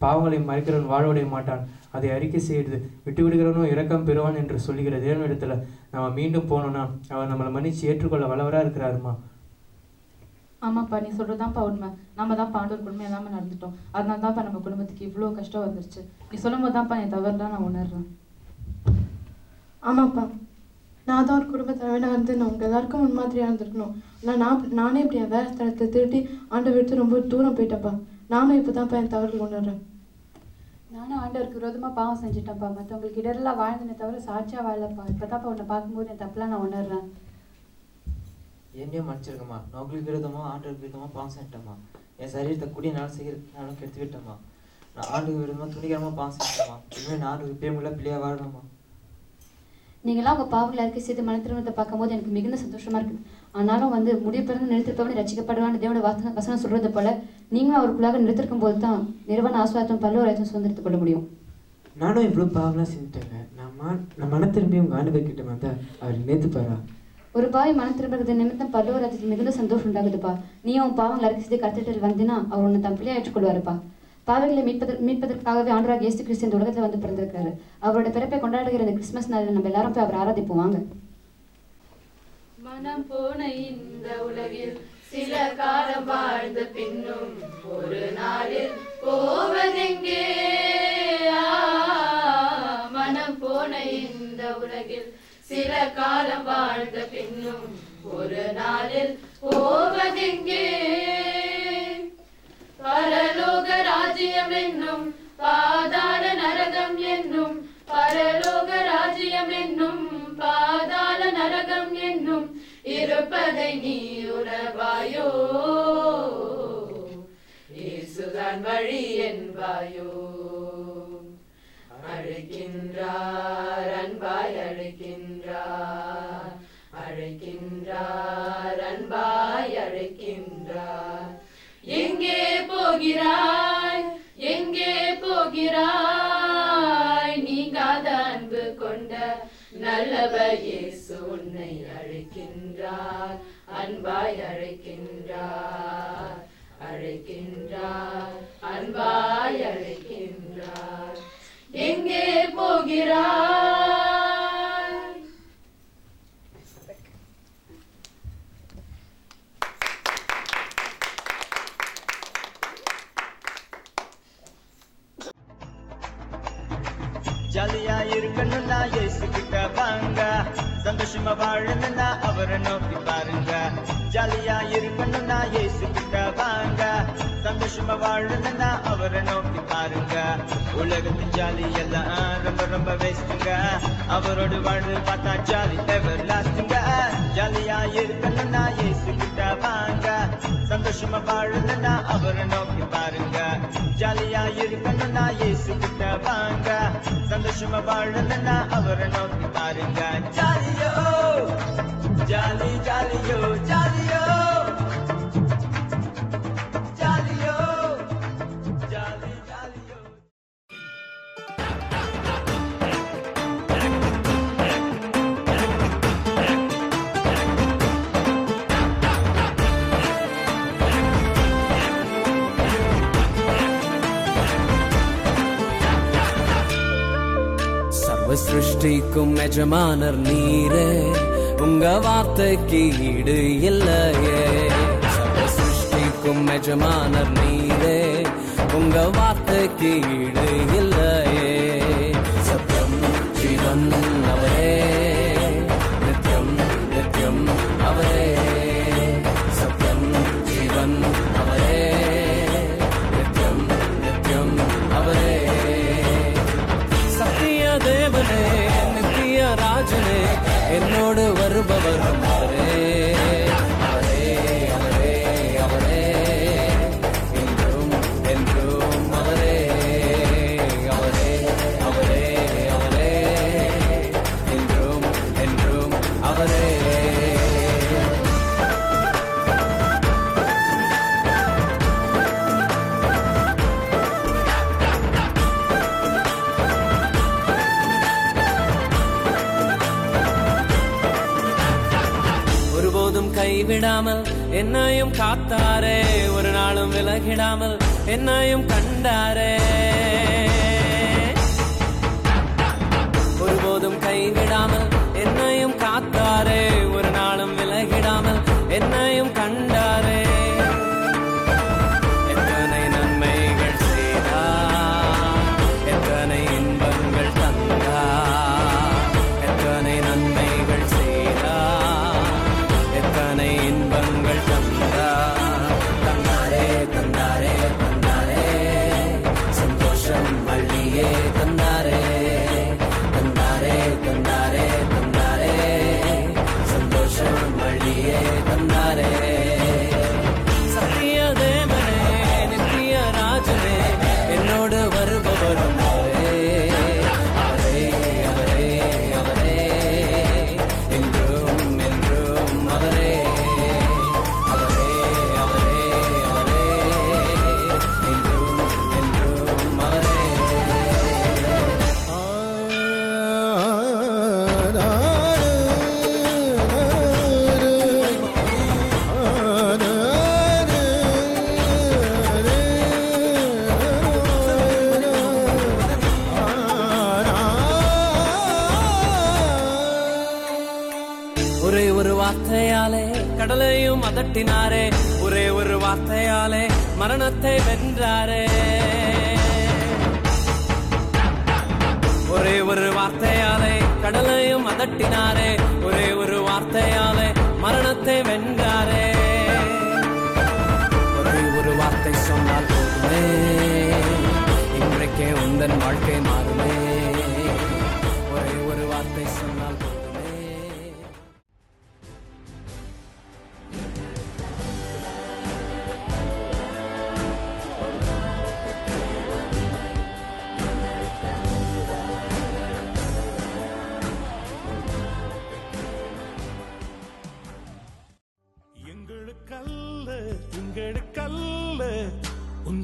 பாவங்களை மறைக்கிறவன் வாழ்வடைய மாட்டான், அதை அறிக்கை செய்து விட்டு விடுகிறவனும் இரக்கம் பெறுவான் என்று சொல்லுகிற தேவனிடத்துல நம்ம மீண்டும் போனோம்னா அவன் நம்மளை மன்னிச்சு ஏற்றுக்கொள்ள வல்லவரா இருக்கிறாருமா. ஆமாப்பா, நீ சொல்றதுதான்ப்பா உண்மை. நம்ம தான் ஆண்டவர் உண்மை இல்லாம நடந்துட்டோம். அதனால தான்ப்பா நம்ம குடும்பத்துக்கு இவ்வளோ கஷ்டம் வந்துருச்சு. நீ சொல்லும் போது தான்ப்பா என் தவறுலாம் நான் உணர்றேன். ஆமாப்பா, நான் தான் ஒரு குடும்பத்தை விட வந்து நான் உங்கள் எல்லாருக்கும் முன்மாதிரியாக இருந்திருக்கணும். நானே இப்படி என் வேறு ஸ்தலத்தை திருட்டி ஆண்டவர் எடுத்து ரொம்ப தூரம் போயிட்டப்பா. நானும் இப்போ தான்ப்பா என் தவறுகள் உணர்றேன். நானும் ஆண்டவருக்கு விரோதமாக பாவம் செஞ்சுட்டேன்ப்பா. மற்றவங்களுக்கு இடரெல்லாம் வாழ்ந்தனே தவிர சாட்சியாக வாழப்பா. இப்போ தான்ப்பா உன்னை பார்க்கும்போது என் தப்பெல்லாம் நான் உணர்றேன். என்னையும் மன்னிச்சிருக்கம்மா. நான் உங்களுக்கு விரோதமா ஆண்டவருக்கு விரோதமா பாவம் செஞ்சிட்டேம்மா. என் சரீரத்தை கூடிய நாள் செய்யறதுனாலும் கெடுத்து விட்டேம்மா. நான் ஆண்டுக்கு விரோதமா துணிகரமா பாவம் செஞ்சிட்டேம்மா. இனிமேல் நான் ஆண்டுக்கு பேமுள்ள பிள்ளையா வாழணும்மா. நீங்களாம் உங்கள் பாவங்களை அறிக்கை செய்து மன திருமணத்தை பார்க்கும்போது எனக்கு மிகுந்த சந்தோஷமா இருக்குது. ஆனாலும் வந்து முடிய பிறந்து நிறுத்திருப்பவனே ரசிக்கப்படுவான்னு தேவனோட வசனம் சொல்றது போல நீங்களும் அவருக்குள்ளாக நிறுத்திருக்கும் போது தான் நிறுவன ஆஸ்வாதம் பல்லவராஜ்யம் சுதந்திரத்துக் கொள்ள முடியும். நானும் இவ்வளோ பாவம்லாம் செஞ்சுட்டேங்க. நான் மன திரும்பி உங்கள் ஆண்டவர் கிட்ட வந்தா அவர் நேத்துப்பாரா? ஒரு பாவி மன திரும்புறது நிமித்தம் பல்லவராஜ்யத்துக்கு மிகுந்த சந்தோஷம் உண்டாகுதுப்பா. நீயும் உன் பாவங்களை அறிக்கை செய்து கருத்திட்டு வந்தினா அவர் உன்னை தன் பிள்ளையா ஏற்றுக்கொள்வாருப்பா. பாவங்களை மீட்பதற்காகவே ஆண்டவராக இயேசு கிறிஸ்து இந்த உலகத்தில் வந்து பிறந்திருக்காரு. அவரோட பிறப்பை கொண்டாடுகிற இந்த கிறிஸ்துமஸ் நாளில் நம்ம எல்லாரும் போய் அவர் ஆராதிப்போம் வாங்க. மனம் போன இந்த உலகில் சில காலம் வாழ்ந்த பின்னும் ஒரு நாளில் போவதெங்கே? மனம் போன இந்த உலகில் சில காலம் வாழ்ந்த பின்னும் ஒரு நாளில் போவதெங்கே? பரலோக ராஜ்யம் என்னும் பாதாள நரகம் என்னும் பரலோக ராஜ்யம் என்னும் பாதாள நரகம் என்னும் இருப்பதை நீ உணர்வாயோ? இயேசுதான் வழி என்பாயோ? அழைக்கின்றார் அன்பாய் அழைக்கின்றார் அழைக்கின்றார் அன்பாய் அழைக்கின்றார் எங்கே போகிறாய் எங்கே போகிறாய் நீங்காத அன்பு கொண்ட நல்லவர் இயேசு உன்னை அழைக்கின்றார் அன்பாய் அழைக்கின்றார் அழைக்கின்றார் அன்பாய் அழைக்கின்றார் எங்கே போகிறாய் ஜாலியா இருக்கணும்னா இயேசு கிட்ட வாங்க சந்தோஷமா வாழணும்னா அவரை நோக்கி பாருங்க ஜாலியா இருக்கணும்னா இயேசு கிட்ட வாங்க சந்தோஷமா வாழணும்னா அவரை நோக்கி பாருங்க உலகத்தின் ஜாலி எல்லாம் ரொம்ப ரொம்ப வேஸ்ட்டுங்க அவரோடு வாழ்ந்து பார்த்தா ஜாலி எவர் லாஸ்ட்டுங்க ஜாலியா இருக்கணும்னா இயேசு கிட்ட வாங்க சந்தோஷமா வாழணும்னா அவரை நோக்கி பாருங்க ஜாலியா இருக்கணும்னா இயேசு கிட்ட வாங்க சந்தோஷமா வாழணும்னா அவரை நோக்கி பாருங்க ஜாலியோ ஜாலி ஜாலியோ ஜாலியோ ஜாலியோ ஜாலி ஜாலியோ சிருஷ்டிக்கும் எஜமானர் நீரே உங்க வார்த்தைக்கு ஈடு இல்லையே சர்வ சிருஷ்டிக்கும் எஜமானர் நீரே உங்க வார்த்தைக்கு ஈடு இல்லையே சத்தியம் ஜீவன் அவரே நித்யம் நித்யம் அவரே சத்தியம் ஜீவன் அவரே நித்யம் நித்யம் அவரே சத்திய தேவனே நித்திய ராஜனே என்னோடு வருபவரும் அவரே அவரே அவரே அவரே என்றும் என்றும் அவரே அவரே அவரே அவரே என்றும் என்றும் அவரே கைவிடாமல் என்னையும் காத்தாரே ஒரு நாளும் விலகிடாமல் என்னையும் கண்டாரே ஒருபோதும் கைவிடாமல் என்னையும் காத்தாரே ஒரு நாளும் விலகிடாமல் என்னையும் கண்டாரே எத்தனை நன்மைகள் செய்தார் எத்தனை இன்பங்கள் தந்தார் எத்தனை நன்மைகள் செய்தார் எத்தனை இன்பங்கள் தந்தாரே தந்தாரே தந்தாரே சந்தோஷம் அள்ளியே தந்தாரே தந்தாரே தந்தாரே தந்தாரே சந்தோஷம் அள்ளியே தந்தாரே சத்திய தேவனே நித்திய ராஜனே என்னோடு வருபவரும் அவரே அவரே அவரே அவரே என்றும் என்றும் அவரே அவரே அவரே அவரே என்றும் என்றும் அவரே ஒரே ஒரு வார்த்தையாலே கடலையும் அதட்டினாரே ஒரே ஒரு வார்த்தையாலே மரணத்தை வென்றாரே ஒரே ஒரு வார்த்தையாலே கடலையும் அதட்டினாரே ஒரே ஒரு வார்த்தையாலே மரணத்தை வென்றாரே ஒரே ஒரு வார்த்தை சொன்னால் போதுமே இன்றைக்கே உந்தன் வாழ்க்கை மாறுமே ஒரே ஒரு வார்த்தை சொன்னால் போதுமே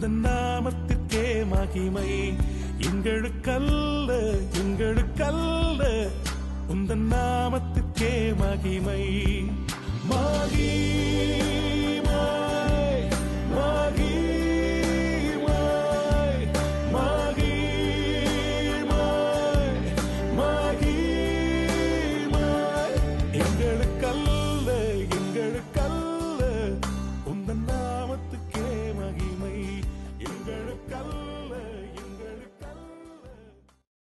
உந்தன் நாமத்திற்கே மகிமை. எங்களுக்கல்ல எங்களுக்கல்ல உந்தன் நாமத்திற்கே மகிமை. மகிமை